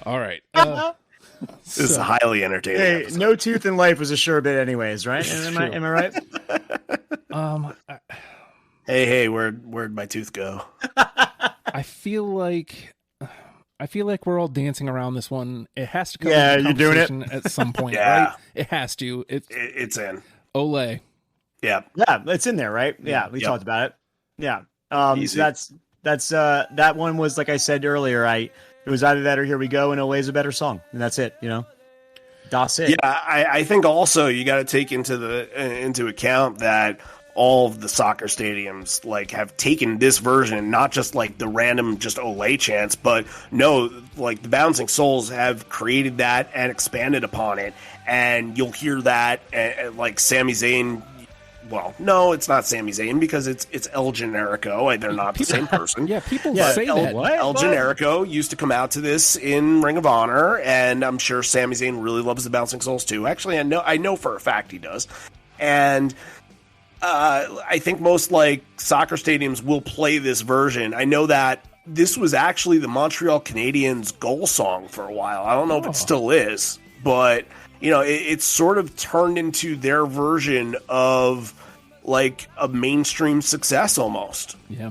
All right. This is highly entertaining. Hey, episode. No tooth in life was a sure bit, anyways, right? Am I right? Hey, where'd my tooth go? I feel like we're all dancing around this one. It has to come. Yeah, you're doing it at some point, Yeah. right? It has to. It's in. Olay. Yeah. Yeah, it's in there, right? Yeah, we talked about it. Yeah. Easy. That's that one was, like I said earlier, it was either that or Here We Go, and Olay's a better song, and that's it. That's it. Yeah, I think also you got to take into account that all of the soccer stadiums have taken this version, not just the random just Olay chants, but no, the Bouncing Souls have created that and expanded upon it, and you'll hear that Sami Zayn. Well, no, it's not Sami Zayn because it's El Generico. They're not the same person. Yeah, people say that. El Generico used to come out to this in Ring of Honor, and I'm sure Sami Zayn really loves the Bouncing Souls too. Actually, I know for a fact he does. And I think most soccer stadiums will play this version. I know that this was actually the Montreal Canadiens' goal song for a while. I don't know if it still is, but it's sort of turned into their version of a mainstream success almost. Yeah.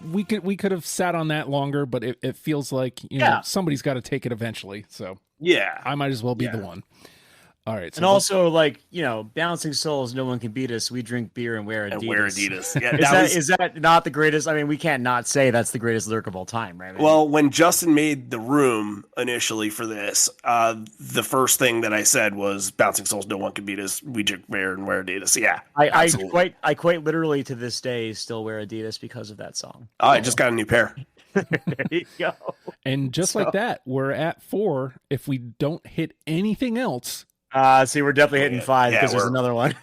We could have sat on that longer, but it feels like somebody's got to take it eventually. So yeah, I might as well be the one. All right. So and also, Bouncing Souls, No One Can Beat Us. We drink beer and wear Adidas. Yeah, is that not the greatest? I mean, we can't not say that's the greatest lyric of all time, right? Well, when Justin made the room initially for this, the first thing that I said was Bouncing Souls, No One Can Beat Us. We drink beer and wear Adidas. Yeah, I quite literally to this day still wear Adidas because of that song. Oh, I just got a new pair. There you go. And just like that, we're at 4. If we don't hit anything else, See, we're definitely hitting 5 because there's another one.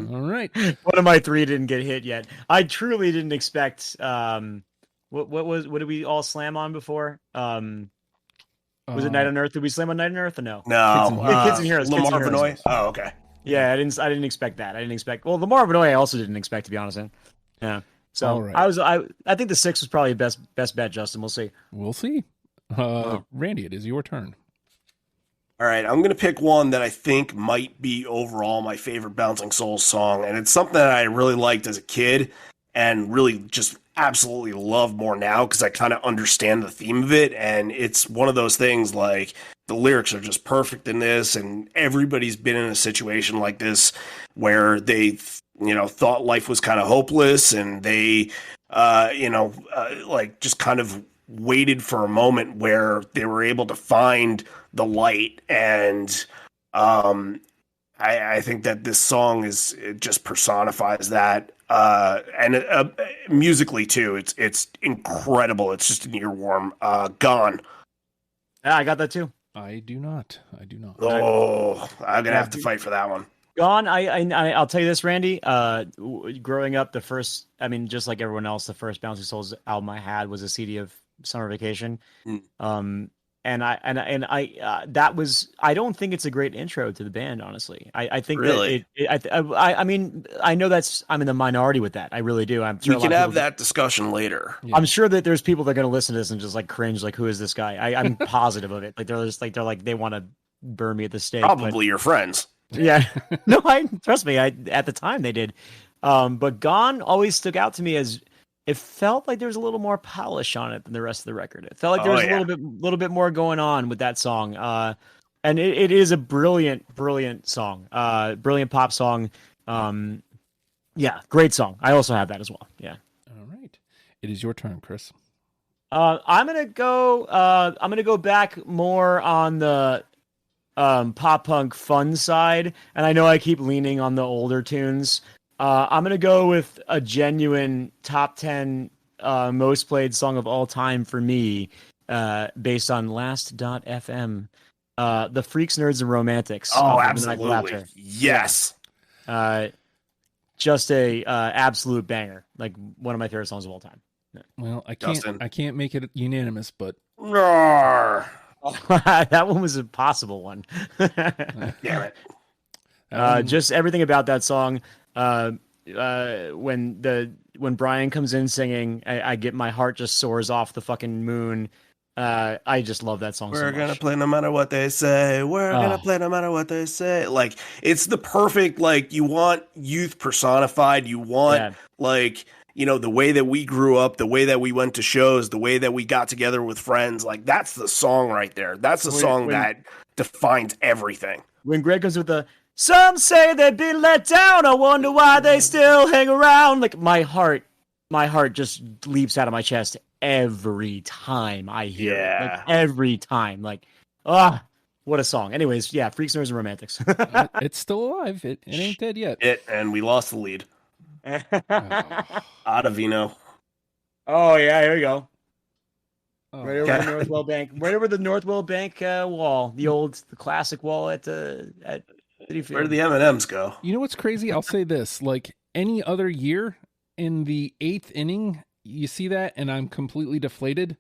all right. One of my 3 didn't get hit yet. I truly didn't expect. What did we all slam on before? Was it Night on Earth? Did we slam on Night on Earth or no? No, Kids and Heroes. Lamar Vinoy. Oh, okay. Yeah, I didn't expect that. I didn't expect. Well, Lamar Vinoy I also didn't expect, to be honest. Yeah. So all right. I think the 6 was probably best bet, Justin. We'll see. We'll see. Randy, it is your turn. All right, I'm going to pick one that I think might be overall my favorite Bouncing Souls song, and it's something that I really liked as a kid and really just absolutely love more now because I kind of understand the theme of it, and it's one of those things like the lyrics are just perfect in this, and everybody's been in a situation like this where they, thought life was kind of hopeless, and they, like just kind of waited for a moment where they were able to find the light, and I think that this song it just personifies that, and musically too. It's incredible. It's just an earworm. Gone. Yeah, I got that too. I do not. Oh, I'm gonna have to fight for that one. Gone. I'll tell you this, Randy. Growing up, just like everyone else, the first Bouncing Souls album I had was a CD of Summer Vacation. And I that was, I don't think it's a great intro to the band, honestly. I think really? I mean, I know I'm in the minority with that. I really do. I'm sure we can have that discussion later. Yeah. I'm sure that there's people that are going to listen to this and just like cringe, like, who is this guy? I'm positive of it. Like they're like they want to burn me at the stake. Probably your friends. Yeah. No, trust me. At the time they did. But Gone always stuck out to me as, it felt like there was a little more polish on it than the rest of the record. It felt like there was a little bit more going on with that song. And it is a brilliant song. Brilliant pop song. Yeah, great song. I also have that as well. Yeah. All right. It is your turn, Chris. I'm gonna go back more on the pop punk fun side, and I know I keep leaning on the older tunes. I'm going to go with a genuine top 10 most played song of all time for me, based on Last.fm. The Freaks, Nerds, and Romantics. Oh, absolutely. Yes. Just a absolute banger. Like one of my favorite songs of all time. Yeah. Well, I can't make it unanimous, but that one was a possible one. Damn it. Just everything about that song. When Brian comes in singing, I get, my heart just soars off the fucking moon. I just love that song. We're gonna play no matter what they say. We're gonna play no matter what they say. Like, it's the perfect, like, you want youth personified. You want the way that we grew up, the way that we went to shows, the way that we got together with friends. Like, that's the song right there. That's the song that defines everything. When Greg comes with the, some say they've been let down, I wonder why they still hang around. Like, my heart just leaps out of my chest every time I hear it. Like, every time. Like, what a song. Anyways, yeah, Freaks, Nerds, and Romantics. It's still alive. It ain't dead yet. And we lost the lead. Ottavino. Oh, yeah, here we go. Oh. Right over the Northwell Bank. Right over the Northwell Bank wall. The classic wall at Citi Field. Where did the M&Ms go? You know what's crazy? I'll say this. Like, any other year in the 8th inning, you see that, and I'm completely deflated.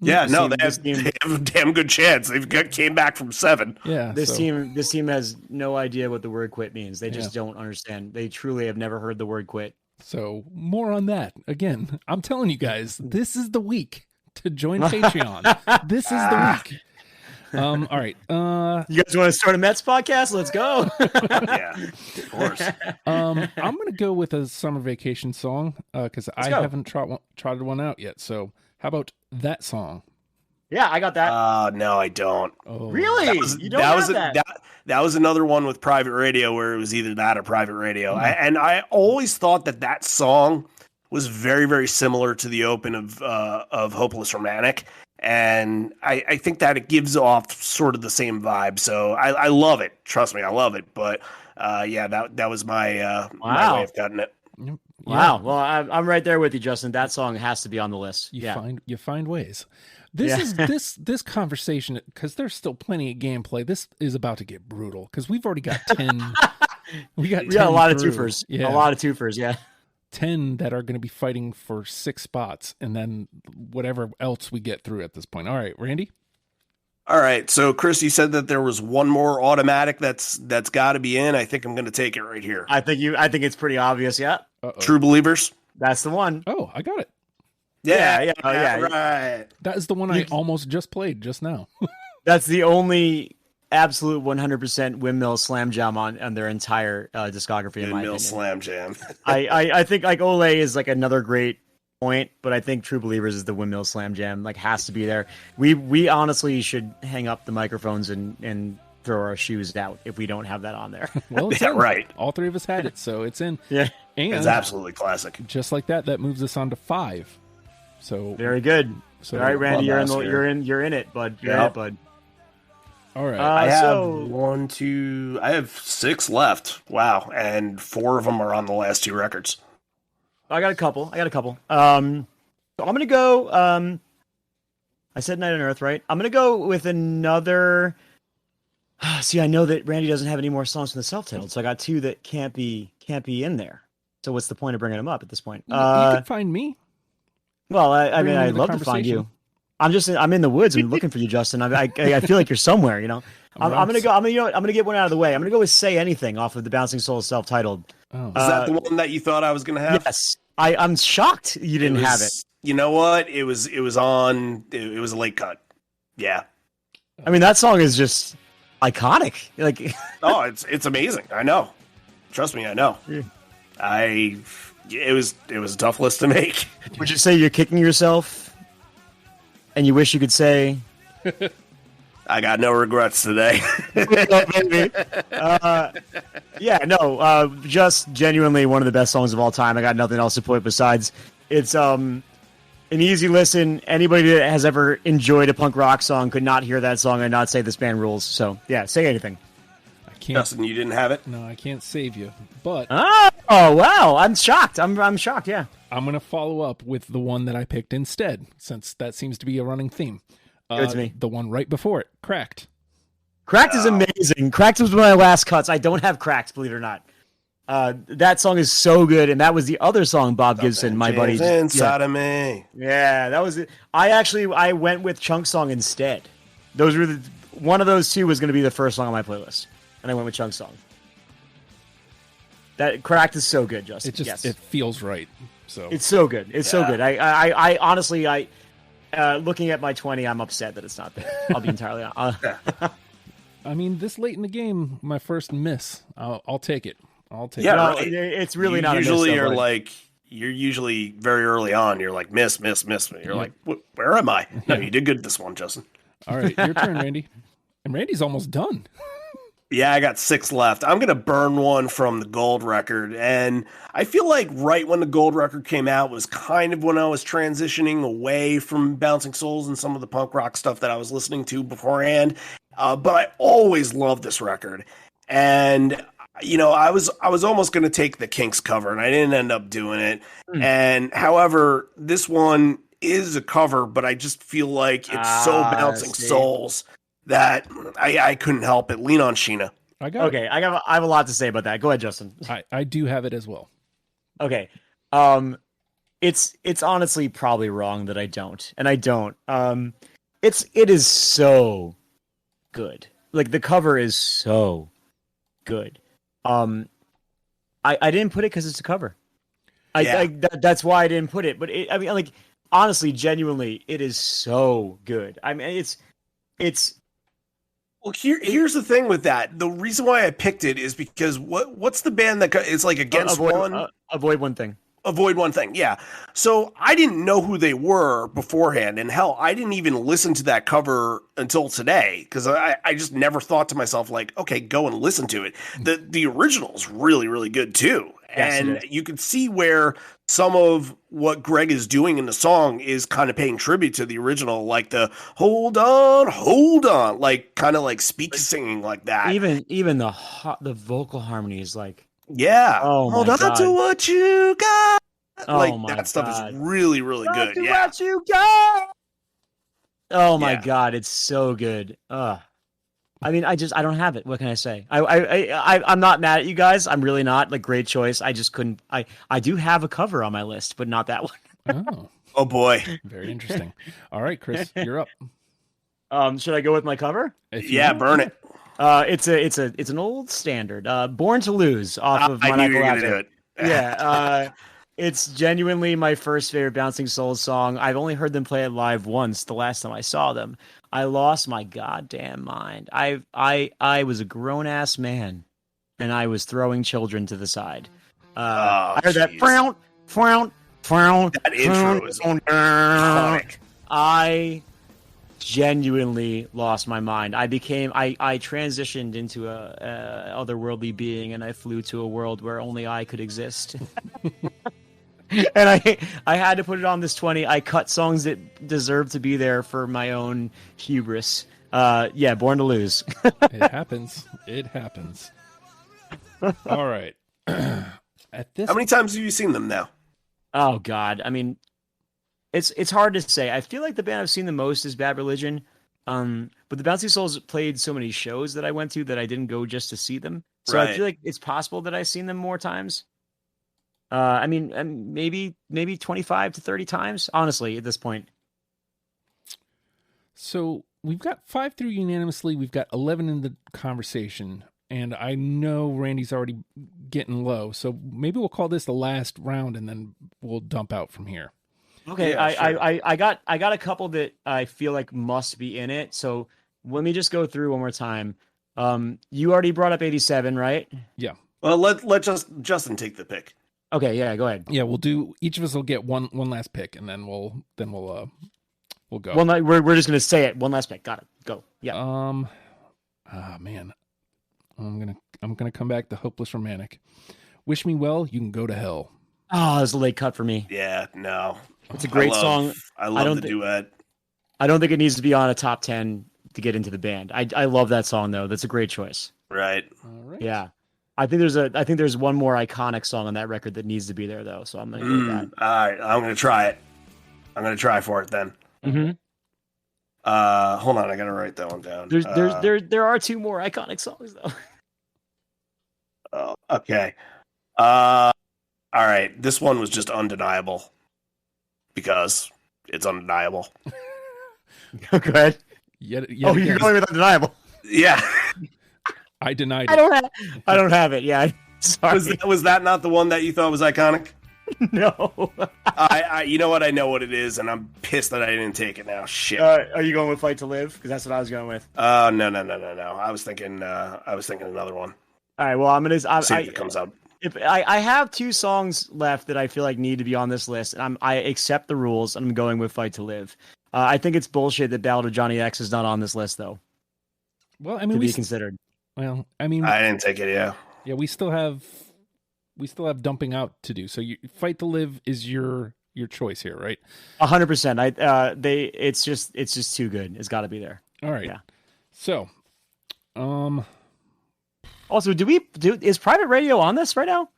Yeah, no, they have a damn good chance. Came back from 7. Yeah, this team has no idea what the word quit means. They just don't understand. They truly have never heard the word quit. So more on that. Again, I'm telling you guys, this is the week to join Patreon. This is the week. All right. You guys want to start a Mets podcast? Let's go. Yeah, of course. I'm gonna go with a Summer Vacation song because I haven't trotted one out yet. So how about that song? Yeah, I got that. No, I don't. Oh. Really? You don't have that? That was another one with Private Radio where it was either that or Private Radio. I always thought that song was very, very similar to the open of Hopeless Romantic. And I think that it gives off sort of the same vibe. So I love it. Trust me, I love it. But that was my way of cutting it. Wow. Well, I'm right there with you, Justin. That song has to be on the list. You find ways. This conversation, because there's still plenty of gameplay. This is about to get brutal because we've already got 10. we got a lot of through. twofers. Yeah, a lot of twofers. Yeah. 10 that are going to be fighting for 6 spots, and then whatever else we get through at this point. All right, Randy. All right, so Chris, you said that there was one more automatic that's got to be in. I think I'm going to take it right here. I think it's pretty obvious. Yeah. Uh-oh. True Believers. That's the one. Oh, I got it. Yeah, right. That is the one I almost just played just now. That's the only absolute 100% windmill slam jam on their entire discography. In my opinion, slam jam. I think like Ole is like another great point, but I think True Believers is the windmill slam jam. Like has to be there. We honestly should hang up the microphones and throw our shoes out if we don't have that on there. Well, it's in. Right. All 3 of us had it, so it's in. Yeah, and it's absolutely classic. Just like that moves us on to 5. So very good. So all right, Randy, you're in it, bud. You're in it, bud. All right. I have 6 left. Wow, and 4 of them are on the last 2 records. I got a couple. So I'm gonna go. I said Night on Earth, right? I'm gonna go with another. See, I know that Randy doesn't have any more songs from the self-titled, so I got 2 that can't be in there. So what's the point of bringing them up at this point? You can find me. Well, I mean, I'd love to find you. I'm in the woods. I'm looking for you, Justin. I feel like you're somewhere. You know, I'm gonna get one out of the way. I'm gonna go with "Say Anything" off of the Bouncing Souls self-titled. Oh. Is that the one that you thought I was gonna have? Yes. I'm shocked you didn't have it. You know what? It was on. It was a late cut. Yeah. I mean, that song is just iconic. Like, it's amazing. I know. Trust me, I know. Yeah. It was a tough list to make. Would you say you're kicking yourself, and you wish you could say, I got no regrets today. Just genuinely one of the best songs of all time. I got nothing else to put besides it's an easy listen. Anybody that has ever enjoyed a punk rock song could not hear that song and not say this band rules. So yeah, Say Anything. Justin, you didn't have it? No, I can't save you. But oh wow, I'm shocked. I'm shocked. Yeah, I'm gonna follow up with the one that I picked instead, since that seems to be a running theme. It's me. The one right before it, Cracked. Cracked is amazing. Cracked was one of my last cuts. I don't have Cracked, believe it or not. That song is so good, and that was the other song Bob Gibson, my buddy, inside of me. Yeah, that was it. I went with Chunk Song instead. Those were one of those 2 was going to be the first song on my playlist, and I went with Chunk Song. That Cracked is so good, Justin. It feels right. So it's so good. It's so good. I honestly looking at my 20, I'm upset that it's not there. I'll be entirely honest. I mean, this late in the game, my first miss. I'll take it. Yeah, no, right. It's really not. Usually, a miss, you're usually very early on. You're like miss. You're like, where am I? No, you did good this one, Justin. All right, your turn, Randy. And Randy's almost done. Yeah, I got 6 left. I'm going to burn one from the gold record. And I feel like right when the gold record came out was kind of when I was transitioning away from Bouncing Souls and some of the punk rock stuff that I was listening to beforehand. But I always loved this record. And, you know, I was almost going to take the Kinks cover, and I didn't end up doing it. And however, this one is a cover, but I just feel like it's so Bouncing Souls that I couldn't help it. Lean on Sheena. I have a lot to say about that. Go ahead, Justin. I do have it as well. Okay. It's honestly probably wrong that I don't. And I don't. It is so good. Like the cover is so good. I didn't put it because it's a cover. That's why I didn't put it. But honestly, genuinely, it is so good. I mean, it's. Well, here's the thing with that. The reason why I picked it is because what's the band that is like Against One? Avoid One Thing. Avoid One Thing, yeah. So I didn't know who they were beforehand, and hell, I didn't even listen to that cover until today because I just never thought to myself like, okay, go and listen to it. The original is really, really good too, and you can see where some of what Greg is doing in the song is kind of paying tribute to the original, like the hold on, like kind of like singing like that. Even the vocal harmony is like Yeah. Oh my Hold on God. to what you got. Oh Like my that stuff God. is really, really good. Do Yeah. what you got. Oh my Yeah. God, it's so good. I mean, I don't have it. What can I say? I'm not mad at you guys. I'm really not. Like, great choice. I just couldn't. I do have a cover on my list, but not that one. Oh, Oh boy. very interesting. All right, Chris, you're up. Should I go with my cover? If you Yeah, want. burn it. It's an old standard. Born to Lose off of I knew you Monaco were gonna Latte. do it. Yeah, it's genuinely my first favorite Bouncing Souls song. I've only heard them play it live once, the last time I saw them. I lost my goddamn mind. I was a grown ass man, and I was throwing children to the side. I heard that jeez. frown, frown, frown. That intro is iconic. I genuinely lost my mind. I transitioned into a otherworldly being, and I flew to a world where only I could exist. And I had to put it on this 20. I cut songs that deserve to be there for my own hubris. Yeah, Born to Lose. It happens. It happens. All right. At this How many times have you seen them now? Oh God, I mean, it's hard to say. I feel like the band I've seen the most is Bad Religion. But the Bouncing Souls played so many shows that I went to that I didn't go just to see them. So I Right. feel like it's possible that I've seen them more times. I mean, maybe 25 to 30 times, honestly, at this point. So we've got 5 through unanimously. We've got 11 in the conversation. And I know Randy's already getting low. So maybe we'll call this the last round and then we'll dump out from here. Okay, Yeah, sure. I got a couple that I feel like must be in it. So let me just go through one more time. You already brought up 87, right? Well, let Justin take the pick. Okay, yeah, go ahead. Yeah, we'll do. Each of us will get one last pick, and then we'll go. Well, no, we're just gonna say it. One last pick. Got it. Go. Yeah. Man, I'm gonna come back to Hopeless Romantic. Wish Me Well, You Can Go to Hell. Oh, it's a late cut for me. Yeah, no. It's a great song. I love don't the thi- duet. I don't think it needs to be on a top 10 to get into the band. I love that song though. That's a great choice. Right. All right. Yeah. I think there's one more iconic song on that record that needs to be there though. So I'm gonna go with that. All right, I'm gonna try it. I'm gonna try for it then. Mm-hmm. Hold on, I gotta write that one down. There are 2 more iconic songs though. Oh, okay. All right. This one was just undeniable because it's undeniable. Go ahead. Yet Oh, you're again, going with undeniable. Yeah. I denied I it. don't have it. Yeah. Sorry. Was that not the one that you thought was iconic? No. I you know what? I know what it is, and I'm pissed that I didn't take it now. Shit. Are you going with Fight to Live? Because that's what I was going with. No. I was thinking another one. All right. Well, I'm gonna. See if it comes up. If I have 2 songs left that I feel like need to be on this list, and I accept the rules. I'm going with Fight to Live. I think it's bullshit that Ballad of Johnny X is not on this list though. Well, I To mean, be considered. well, I mean, I didn't take it. Yeah. yeah, we still have dumping out to do. So Fight to Live is your choice here, right? 100%. It's just too good. It's got to be there. All right. Yeah. So, Also, is Private Radio on this right now?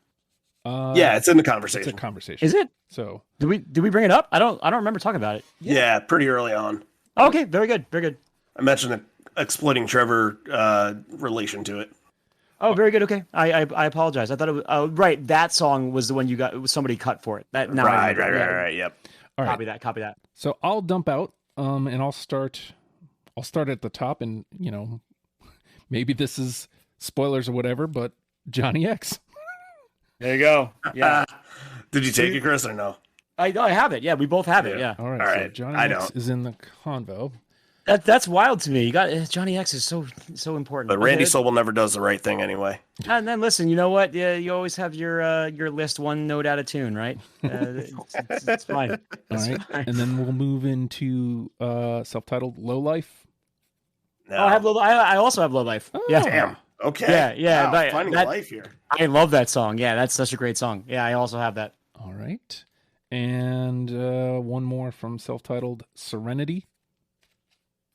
Yeah, it's in the it's a conversation. conversation. Is it? So, Do we bring it up? I don't remember talking about it. Yeah, pretty early on. Okay, very good. Very good. I mentioned the exploiting Trevor relation to it. Oh, very good. Okay, I apologize. I thought it was right. That song was the one you got. Somebody cut for it. That now I remember. Yeah. Right. Yep. all right. Copy that. So I'll dump out, and I'll start at the top, and maybe this is spoilers or whatever, but Johnny X. There you go. Yeah, Did you take it, Chris, or no? I have it. Yeah, we both have it. Yeah, All right. All So right, Johnny I X don't. is in the convo. that's wild to me. You got Johnny X is so important. But Randy Okay. Sobel never does the right thing anyway. And then listen, you know what? Yeah, you always have your list one note out of tune, right? It's fine. All It's right. fine. And then we'll move into self-titled Low Life. No. Oh, I also have Low Life. Yeah, Damn. Okay. Yeah. Wow, but finding that- life here. I love that song. Yeah, that's such a great song. Yeah, I also have that. All right. And one more from self-titled Serenity.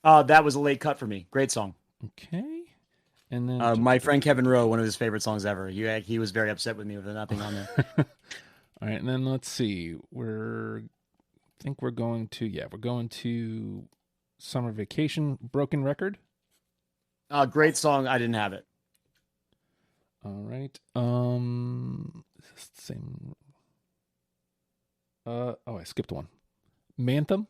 That was a late cut for me. Great song. Okay. And then My friend Kevin Rowe, one of his favorite songs ever. He was very upset with me for not being on there. All right, and then let's see. We're going to Summer Vacation, Broken Record. Great song. I didn't have it. All right. Same. I skipped one. Manthem.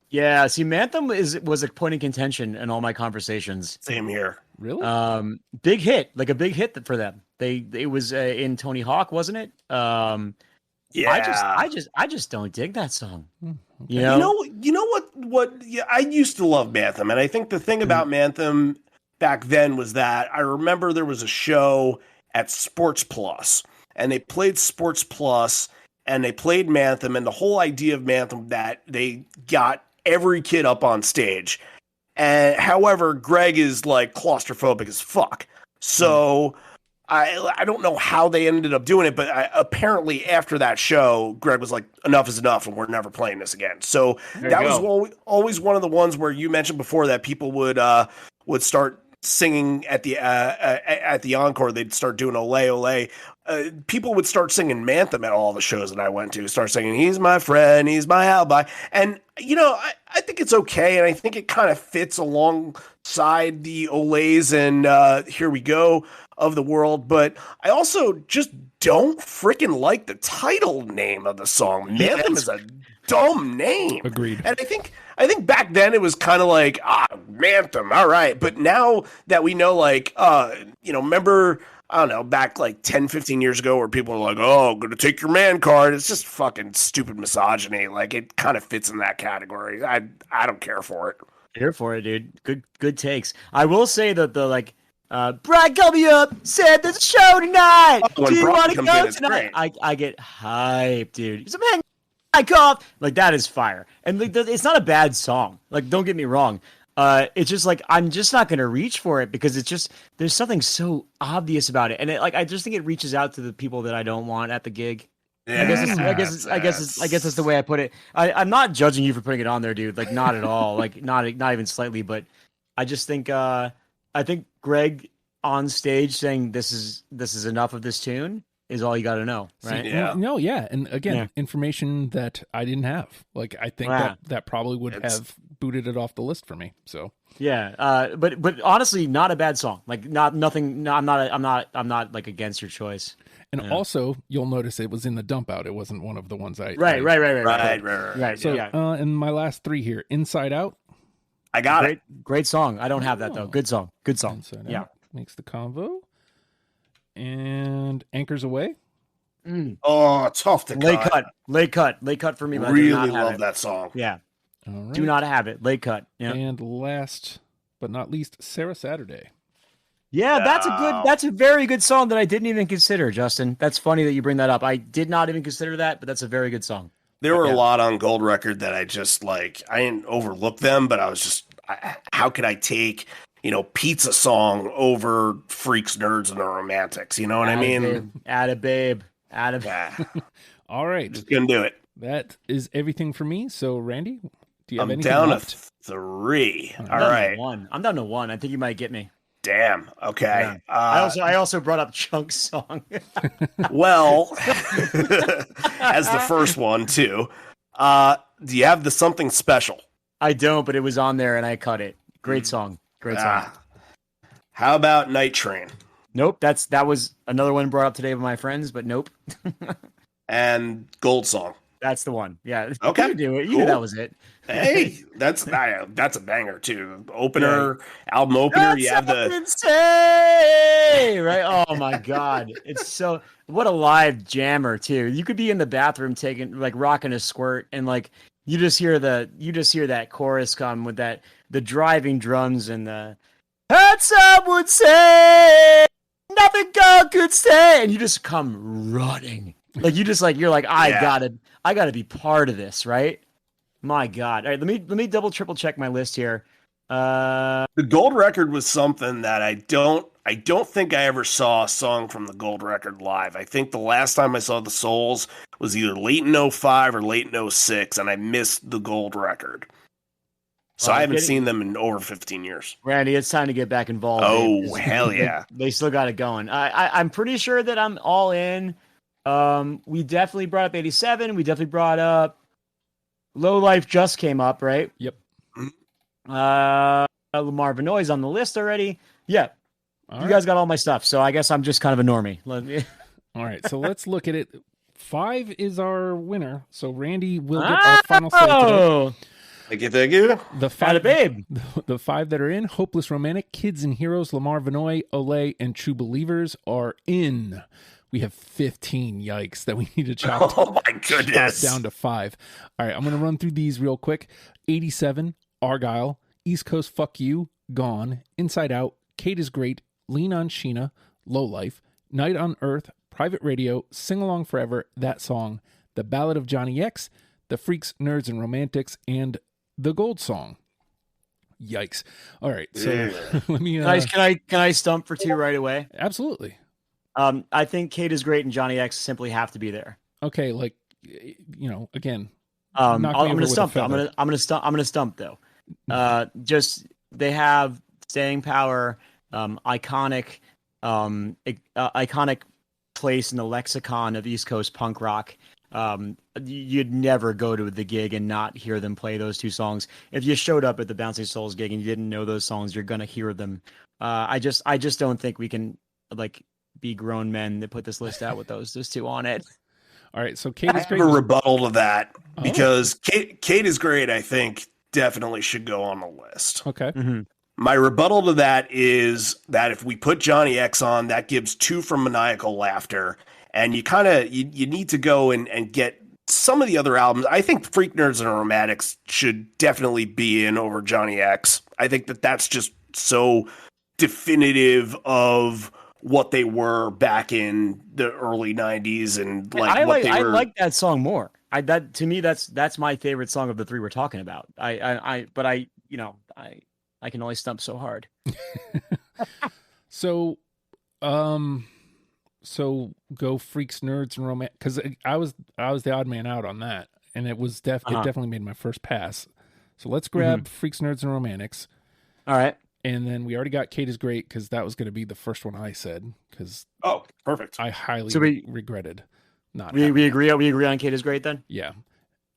Yeah, see, Manthem was a point of contention in all my conversations. Same here. Really? Big hit, like a big hit for them. It was in Tony Hawk, wasn't it? Yeah. I just don't dig that song. Okay. You know? You know what? Yeah, I used to love Manthem, and I think the thing about Manthem back then was that I remember there was a show at Sports Plus, and they played Sports Plus, and they played Manthem, and the whole idea of Manthem that they got every kid up on stage. And however, Greg is like claustrophobic as fuck, so. I don't know how they ended up doing it, but apparently after that show, Greg was like, enough is enough, and we're never playing this again. So that was always one of the ones where you mentioned before that people would start singing at the encore. They'd start doing Ole Ole. People would start singing Manthem at all the shows that I went to. Start singing, he's my friend, he's my alibi. And, I think it's okay, and I think it kind of fits alongside the Olays and Here We Go of the world, but I also just don't freaking like the title name of the song. Manthem is a dumb name. Agreed. And I think back then it was kind of like, Manthem, all right. But now that we know, remember, I don't know, back like 10, 15 years ago where people were like, oh, I'm going to take your man card. It's just fucking stupid misogyny. Like, it kind of fits in that category. I don't care for it. Here for it, dude. Good takes. I will say that Brad called me up, said there's a show tonight. Do you want to go tonight? I get hyped, dude. He's a man. I cough. Like, that is fire. And it's not a bad song. Like, don't get me wrong. It's just like, I'm just not going to reach for it because it's just, there's something so obvious about it. And I just think it reaches out to the people that I don't want at the gig. Yeah, I guess that's the way I put it. I'm not judging you for putting it on there, dude. Like, not at all. Like, not even slightly. But I just think, I think Greg on stage saying this is enough of this tune is all you got to know, right? Yeah. No, yeah. And again, information that I didn't have. Like, I think that probably would have booted it off the list for me. So yeah, but honestly, not a bad song. Like, nothing. No, I'm not like against your choice. And also, you'll notice it was in the dump out. It wasn't one of the ones I Right. So, yeah. And my last three here, Inside Out. I got it. Great song. I don't have that though. Good song. Inside Yeah. Out makes the convo. And Anchors Away. Oh, tough to cut. Late cut for me. But Really I do not have love it. that song. Yeah. All right. Do not have it. Late cut. Yeah. And last but not least, Sarah Saturday. Yeah, that's a very good song that I didn't even consider, Justin. That's funny that you bring that up. I did not even consider that, but that's a very good song. There were a lot on Gold Record that I just I didn't overlook them, but I was just, how could I take, Pizza Song over Freaks, Nerds, and the Romantics? You know what I mean? Atta babe. All right. Just couldn't do it. That is everything for me. So, Randy, do you have I'm anything down left? to 3. All I'm right. down to 1. I think you might get me. Damn. Okay. Yeah. I also brought up Chunk's song. Well, as the first one too. Do you have the Something Special? I don't, but it was on there and I cut it. Great song. How about Night Train? Nope. That was another one brought up today by my friends, but nope. And Gold Song. That's the one. Yeah. Okay. You do it. You Cool. knew that was it. Hey, that's a banger too. Album opener. You have the say, right? Oh my god, it's so what a live jammer too. You could be in the bathroom rocking a squirt, and you just hear that chorus come with the driving drums and the heard someone say nothing God could say, and you just come running. I gotta be part of this, right? My God. All right, let me double triple check my list here. The Gold Record was something that I don't think I ever saw a song from the Gold Record live. I think the last time I saw the Souls was either late in 05 or late in 06, and I missed the Gold Record. So I haven't seen them in over 15 years. Randy, it's time to get back involved. Oh, hell yeah. They still got it going. I'm pretty sure that I'm all in. We definitely brought up 87. We definitely brought up Low Life just came up, right? Yep. Lamar Vinoy's on the list already. Yeah. You guys got all my stuff, so I guess I'm just kind of a normie. All right, so let's look at it. 5 is our winner, so Randy will get our final say today. Thank you. The 5, the 5 that are in: Hopeless Romantic, Kids and Heroes, Lamar Vinoy, Olay, and True Believers are in. We have 15. Yikes! That we need to chop. Oh my goodness! Down to 5. All right, I'm going to run through these real quick. 87, Argyle, East Coast, Fuck You, Gone, Inside Out, Kate is Great, Lean on Sheena, Low Life, Night on Earth, Private Radio, Sing Along Forever, That Song, The Ballad of Johnny X, The Freaks, Nerds, and Romantics, and The Gold Song. Yikes! All right, so let me. Can I stump for 2 right away? Absolutely. I think Kate is Great and Johnny X simply have to be there. Okay, again. I'm gonna stump. I'm gonna stump though. Just they have staying power, iconic place in the lexicon of East Coast punk rock. You'd never go to the gig and not hear them play those 2 songs. If you showed up at the Bouncing Souls gig and you didn't know those songs, you're gonna hear them. I just don't think we can be grown men that put this list out with those 2 on it. All right, so Kate is Great. I have a rebuttal to that because Kate is Great, I think, definitely should go on the list. Okay. Mm-hmm. My rebuttal to that is that if we put Johnny X on, that gives 2 from Maniacal Laughter, and you need to go and get some of the other albums. I think Freak Nerds and Romantics should definitely be in over Johnny X. I think that's just so definitive of what they were back in the early 90s and I like that song more. To me that's my favorite song of the 3 we're talking about. I can only stump so hard. So go Freaks, Nerds, and Romance, because I was the odd man out on that, and it was it definitely made my first pass. So let's grab Freaks, Nerds, and Romantics. All right. And then we already got Kate is Great, because that was going to be the first one I said. Because perfect. I highly regretted not. We agree. We agree on Kate is Great then. Yeah.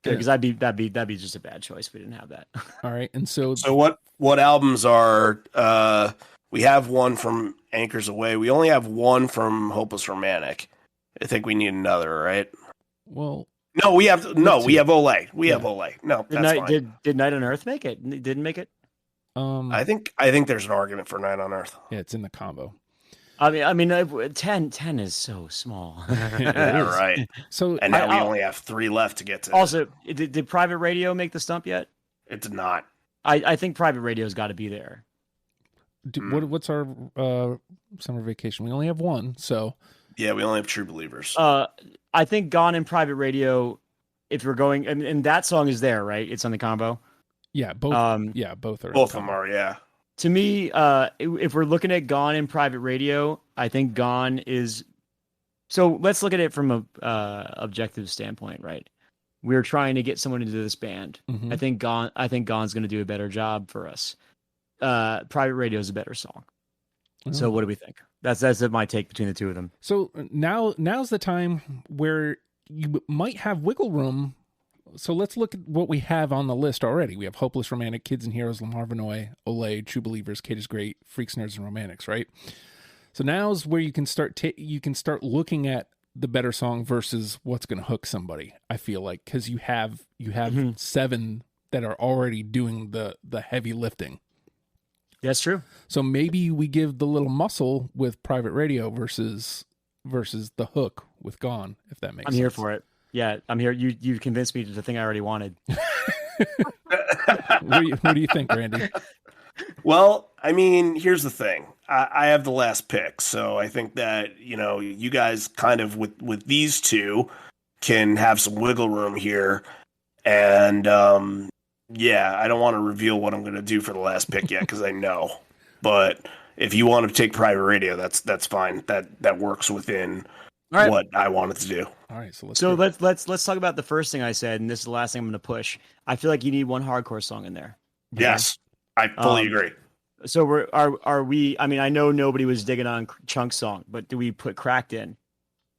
Because that'd be just a bad choice if we didn't have that. All right. And so what albums are? We have one from Anchors Away. We only have one from Hopeless Romantic. I think we need another, right? Well, no, we have Olay. We have Olay. No, did Night on Earth make it? Didn't make it. I think there's an argument for Night on Earth. Yeah, it's in the combo. I mean, 10 is so small. Yeah, right. So and now we only have 3 left to get to. Also, did Private Radio make the stump yet? It did not. I think Private Radio's got to be there. What's our summer vacation? We only have one, so yeah, we only have True Believers. I think Gone and Private Radio. If we're going, and that song is there, right? It's on the combo. Yeah, both. Both are. Both of them are. Yeah. To me, if we're looking at Gone and Private Radio, I think Gone is. So let's look at it from a objective standpoint, right? We're trying to get someone into this band. Mm-hmm. I think Gone's going to do a better job for us. Private Radio is a better song. Oh. So what do we think? That's my take between the 2 of them. So now's the time where you might have wiggle room. So let's look at what we have on the list already. We have Hopeless Romantic, Kids and Heroes, Lamar Vinoy, Olay, True Believers, Kate is Great, Freaks, Nerds, and Romantics, right? So now's where you can start looking at the better song versus what's going to hook somebody. I feel like, because you have 7 that are already doing the heavy lifting. That's true. So maybe we give the little muscle with Private Radio versus the hook with Gone, if that makes sense. I'm here for it. Yeah, I'm here. You convinced me to the thing I already wanted. What do you think, Randy? Well, I mean, here's the thing. I have the last pick, so I think that, you guys kind of with these 2 can have some wiggle room here. And I don't want to reveal what I'm going to do for the last pick yet because I know. But if you want to take Private Radio, that's fine. That works within what I wanted to do. All right, so let's talk about the first thing I said, and this is the last thing I'm going to push. I feel like you need one hardcore song in there. Yes, I fully agree. So are we? I mean, I know nobody was digging on Chunk Song, but do we put Cracked in?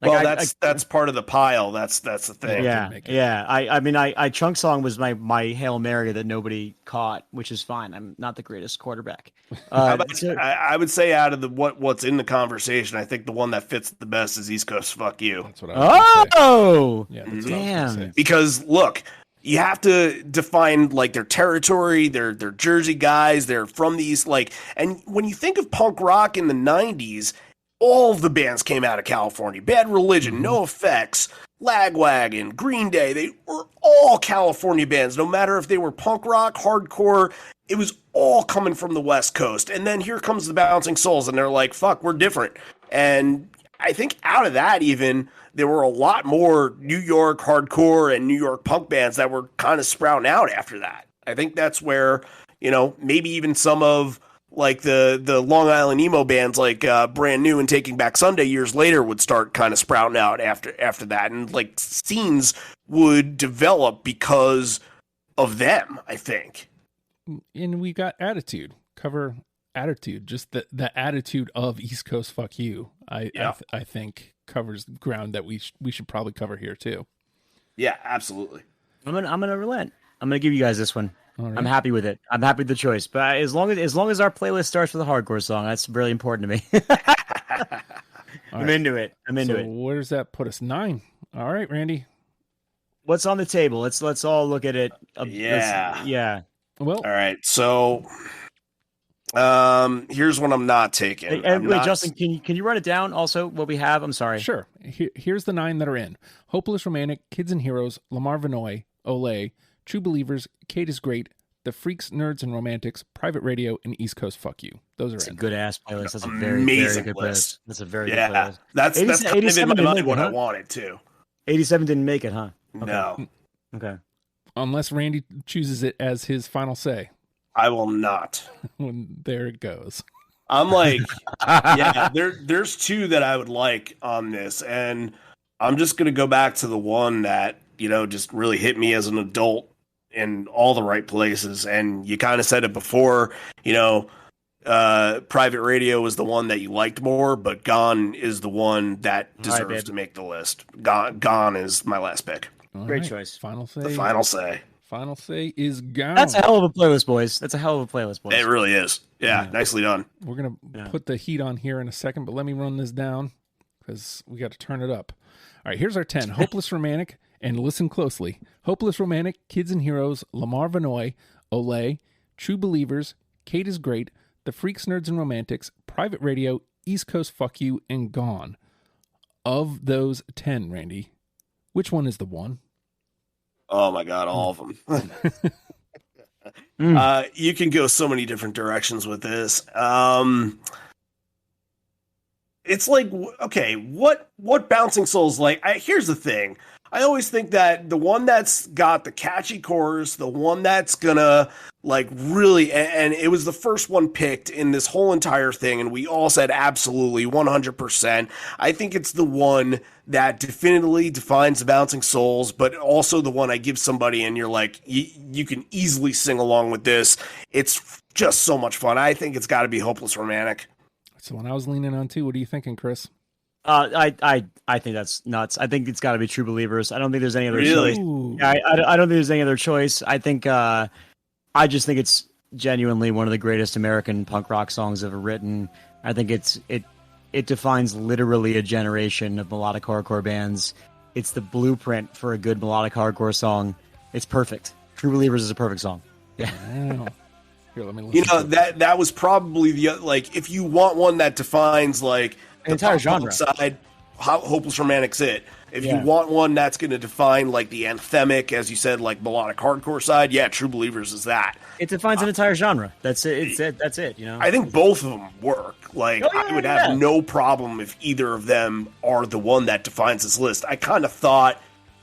Like, well, that's part of the pile. That's the thing. Yeah. I mean, Chunk Song was my Hail Mary that nobody caught, which is fine. I'm not the greatest quarterback. I would say out of the what's in the conversation, I think the one that fits the best is East Coast Fuck You. That's what I was gonna say. Yeah, that's damn. Say. Because look, you have to define like their territory. They're Jersey guys. They're from the East. Like, and when you think of punk rock in the '90s. All of the bands came out of California. Bad Religion, No Effects, Lagwagon, Green Day. They were all California bands, no matter if they were punk rock, hardcore. It was all coming from the West Coast. And then here comes the Bouncing Souls, and they're like, fuck, we're different. And I think out of that even, there were a lot more New York hardcore and New York punk bands that were kind of sprouting out after that. I think that's where, maybe even some of like the Long Island emo bands like Brand New and Taking Back Sunday years later would start kind of sprouting out after that, and like scenes would develop because of them, I think. And we got Attitude, cover Attitude, just the attitude of East Coast Fuck You. I think covers ground that we should probably cover here too. Yeah, absolutely. I'm gonna relent. I'm gonna give you guys this one. Right. I'm happy with it. I'm happy with the choice. But as long as our playlist starts with a hardcore song, that's really important to me. I'm into it. Where does that put us? 9. All right, Randy. What's on the table? Let's all look at it. Yeah. Well, all right. So, here's what I'm not taking. Justin, can you write it down? Also, what we have. I'm sorry. Sure. Here's the 9 that are in: Hopeless Romantic, Kids and Heroes, Lamar Vinoy, Olay, True Believers, Kate is Great, The Freaks, Nerds, and Romantics, Private Radio, and East Coast Fuck You. Those are That's in. a good ass playlist. That's a very, very good playlist. That's a very good playlist. That's kind of in my mind what I wanted too. 87 didn't make it, huh? Okay. No. Okay. Unless Randy chooses it as his final say. I will not. There it goes. I'm like, there's 2 that I would like on this, and I'm just gonna go back to the one that just really hit me as an adult in all the right places. And you kind of said it before, Private Radio was the one that you liked more, but Gone is the one that deserves to make the list. Gone is my last pick. Great choice. Final say. The final say. Final say is Gone. That's a hell of a playlist, boys. That's a hell of a playlist, boys. It really is. Yeah. Nicely done. We're going to put the heat on here in a second, but let me run this down because we got to turn it up. All right, here's our 10. Hopeless Romantic. And listen closely. Hopeless Romantic, Kids and Heroes, Lamar Vinoy, Olay, True Believers, Kate is Great, The Freaks, Nerds, and Romantics, Private Radio, East Coast Fuck You, and Gone. Of those 10, Randy, which one is the one? Oh my God, all of them. You can go so many different directions with this. It's like, okay, what Bouncing Souls like? Here's the thing. I always think that the one that's got the catchy chorus, the one that's gonna like really, and it was the first one picked in this whole entire thing, and we all said absolutely 100%. I think it's the one that definitively defines the Bouncing Souls, but also the one I give somebody and you're like, you can easily sing along with this. It's just so much fun. I think it's got to be Hopeless Romantic. That's the one I was leaning on too. What are you thinking, Chris? I think that's nuts. I think it's got to be True Believers. I don't think there's any other choice. I don't think there's any other choice. I think I just think it's genuinely one of the greatest American punk rock songs ever written. I think it defines literally a generation of melodic hardcore bands. It's the blueprint for a good melodic hardcore song. It's perfect. True Believers is a perfect song. Yeah. Wow. Here, let me listen that was probably the like if you want one that defines like the entire genre side, Hopeless Romantic's it. If you want one that's going to define like the anthemic, as you said, like melodic hardcore side, True Believers is that. It defines an entire genre. That's it. That's it. I think both of them work. Like I would have no problem if either of them are the one that defines this list. I kind of thought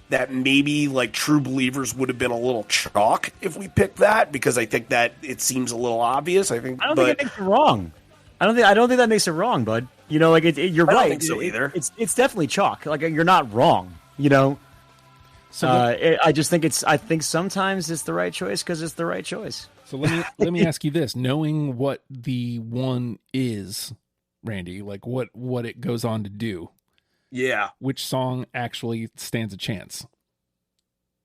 that maybe like True Believers would have been a little chalk if we picked that, because I think that it seems a little obvious. I don't think it makes it wrong. I don't think that makes it wrong, bud. Like you're right. I don't think so either. It's definitely chalk. Like you're not wrong. So I just think I think sometimes it's the right choice because it's the right choice. So let me ask you this: knowing what the one is, Randy, like what it goes on to do, Yeah. which song actually stands a chance?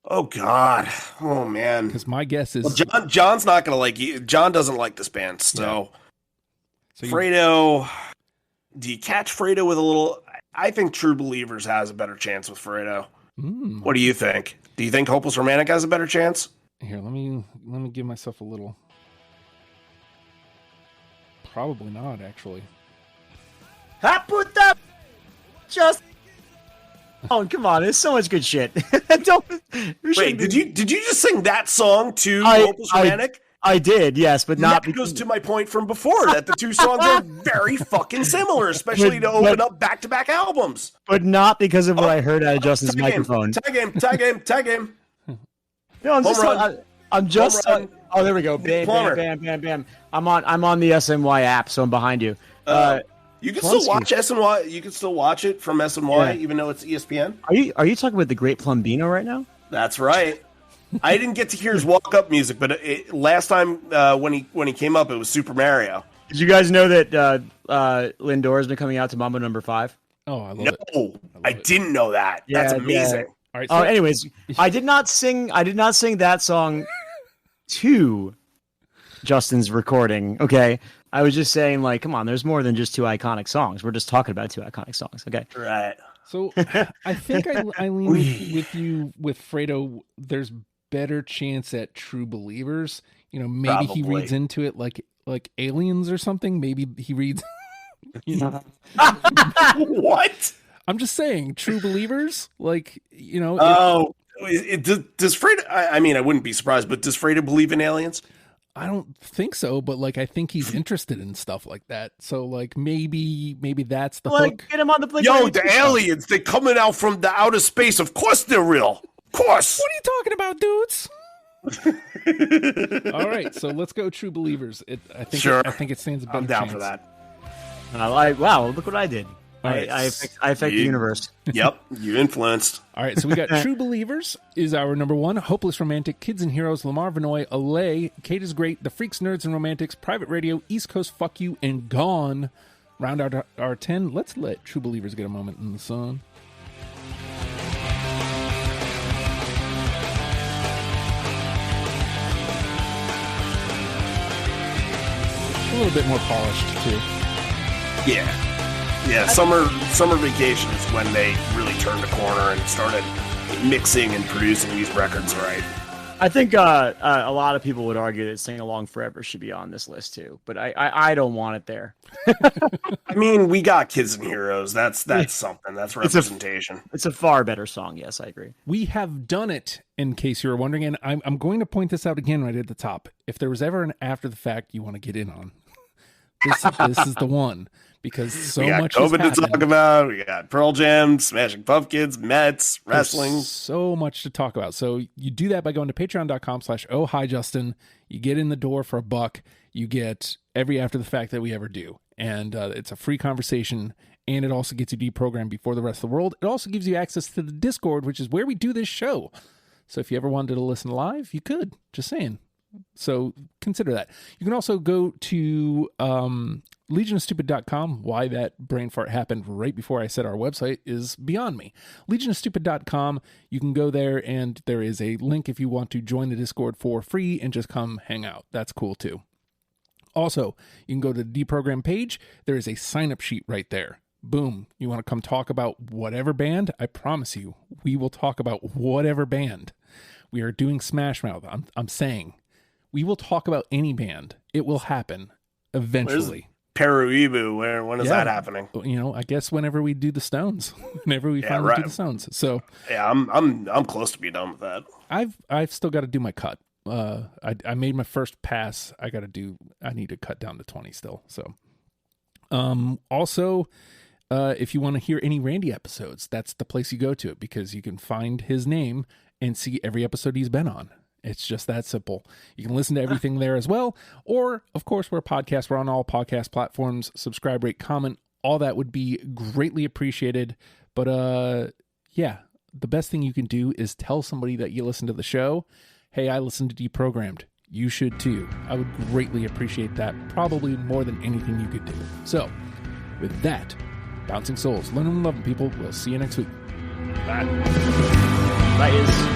Oh God. Oh man. Because my guess is John's not gonna like you. John doesn't like this band, so. So Fredo, do you catch Fredo with a little? I think True Believers has a better chance with Fredo. What do you think? Do you think Hopeless Romantic has a better chance? Here, let me give myself a little. Probably not, actually. I put that just. Oh, come on! There's so much good shit. Don't. Wait, did you just sing that song to Hopeless Romantic? I did, yes, but not. That goes to my point from before that the two songs are very fucking similar, especially to open up back-to-back albums. But not because of what I heard out of Justin's microphone. Tag game. No, I'm just. Oh, there we go. Bam, bam, bam, bam. I'm on the SNY app, so I'm behind you. You can still watch SNY. You can still watch it from SNY, even though it's ESPN. Are you talking about the Great Plumbino right now? That's right. I didn't get to hear his walk-up music, but last time when he came up, it was Super Mario. Did you guys know that Lindor has been coming out to Mambo Number 5? Oh, I love it. No, I didn't know that. Yeah, that's amazing. Yeah. All right. So, anyways, I did not sing that song to Justin's recording. Okay, I was just saying, like, come on, there's more than just two iconic songs. We're just talking about two iconic songs. Okay, right. So I think I lean with you with Fredo. There's better chance at True Believers. You know, maybe he reads into it like aliens or something. Maybe he reads. What? I'm just saying, True Believers, like, you know. Does Fredo? I mean, I wouldn't be surprised, but does Fredo believe in aliens? I don't think so, but like I think he's interested in stuff like that. So like maybe that's the hook. Get him on the plane. Yo, the aliens, they coming out from the outer space. Of course they're real. Of course. What are you talking about, dudes? All right, so let's go True Believers. I think it stands a better I'm down chance. for that. Wow, look what I did. Right. I affect the universe. Yep, you influenced. All right, so we got True Believers is our number one. Hopeless Romantic, Kids and Heroes, Lamar Vinoy, Allay, Kate is Great, The Freaks, Nerds, and Romantics, Private Radio, East Coast Fuck You, and Gone. Round out our 10. Let's let True Believers get a moment in the sun. A little bit more polished, too. Yeah, summer vacation is when they really turned the corner and started mixing and producing these records right. I think a lot of people would argue that Sing Along Forever should be on this list too, but I don't want it there. I mean, we got Kids and Heroes. That's something. That's representation. It's a far better song. Yes, I agree. We have done it, in case you were wondering, and I'm going to point this out again right at the top. If there was ever an after the fact you want to get in on, this is the one. Because so much COVID to talk about. We got Pearl Jam, Smashing Pumpkins, Mets, wrestling. There's so much to talk about. So you do that by going to patreon.com/ohhijustin. You get in the door for $1. You get every after the fact that we ever do. And it's a free conversation. And it also gets you deprogrammed before the rest of the world. It also gives you access to the Discord, which is where we do this show. So if you ever wanted to listen live, you could. Just saying. So consider that. You can also go to legionofstupid.com. Why that brain fart happened right before I said our website is beyond me. Legionofstupid.com. You can go there and there is a link if you want to join the Discord for free and just come hang out. That's cool too. Also, you can go to the Deprogram page. There is a sign-up sheet right there. Boom. You want to come talk about whatever band? I promise you, we will talk about whatever band. We are doing Smash Mouth. I'm saying. We will talk about any band. It will happen eventually. Peru Ibu, when is that happening? You know, I guess whenever we do the Stones, whenever we finally do the Stones. So yeah, I'm close to be done with that. I've still got to do my cut. I made my first pass. I need to cut down to 20 still. So, also, if you want to hear any Randy episodes, that's the place you go to, because you can find his name and see every episode he's been on. It's just that simple. You can listen to everything there as well. Or, of course, we're a podcast. We're on all podcast platforms. Subscribe, rate, comment. All that would be greatly appreciated. But, yeah, the best thing you can do is tell somebody that you listen to the show. Hey, I listened to Deprogrammed. you should too. I would greatly appreciate that, probably more than anything you could do. So, with that, Bouncing Souls, learn and love them, people. We'll see you next week. Bye. Bye.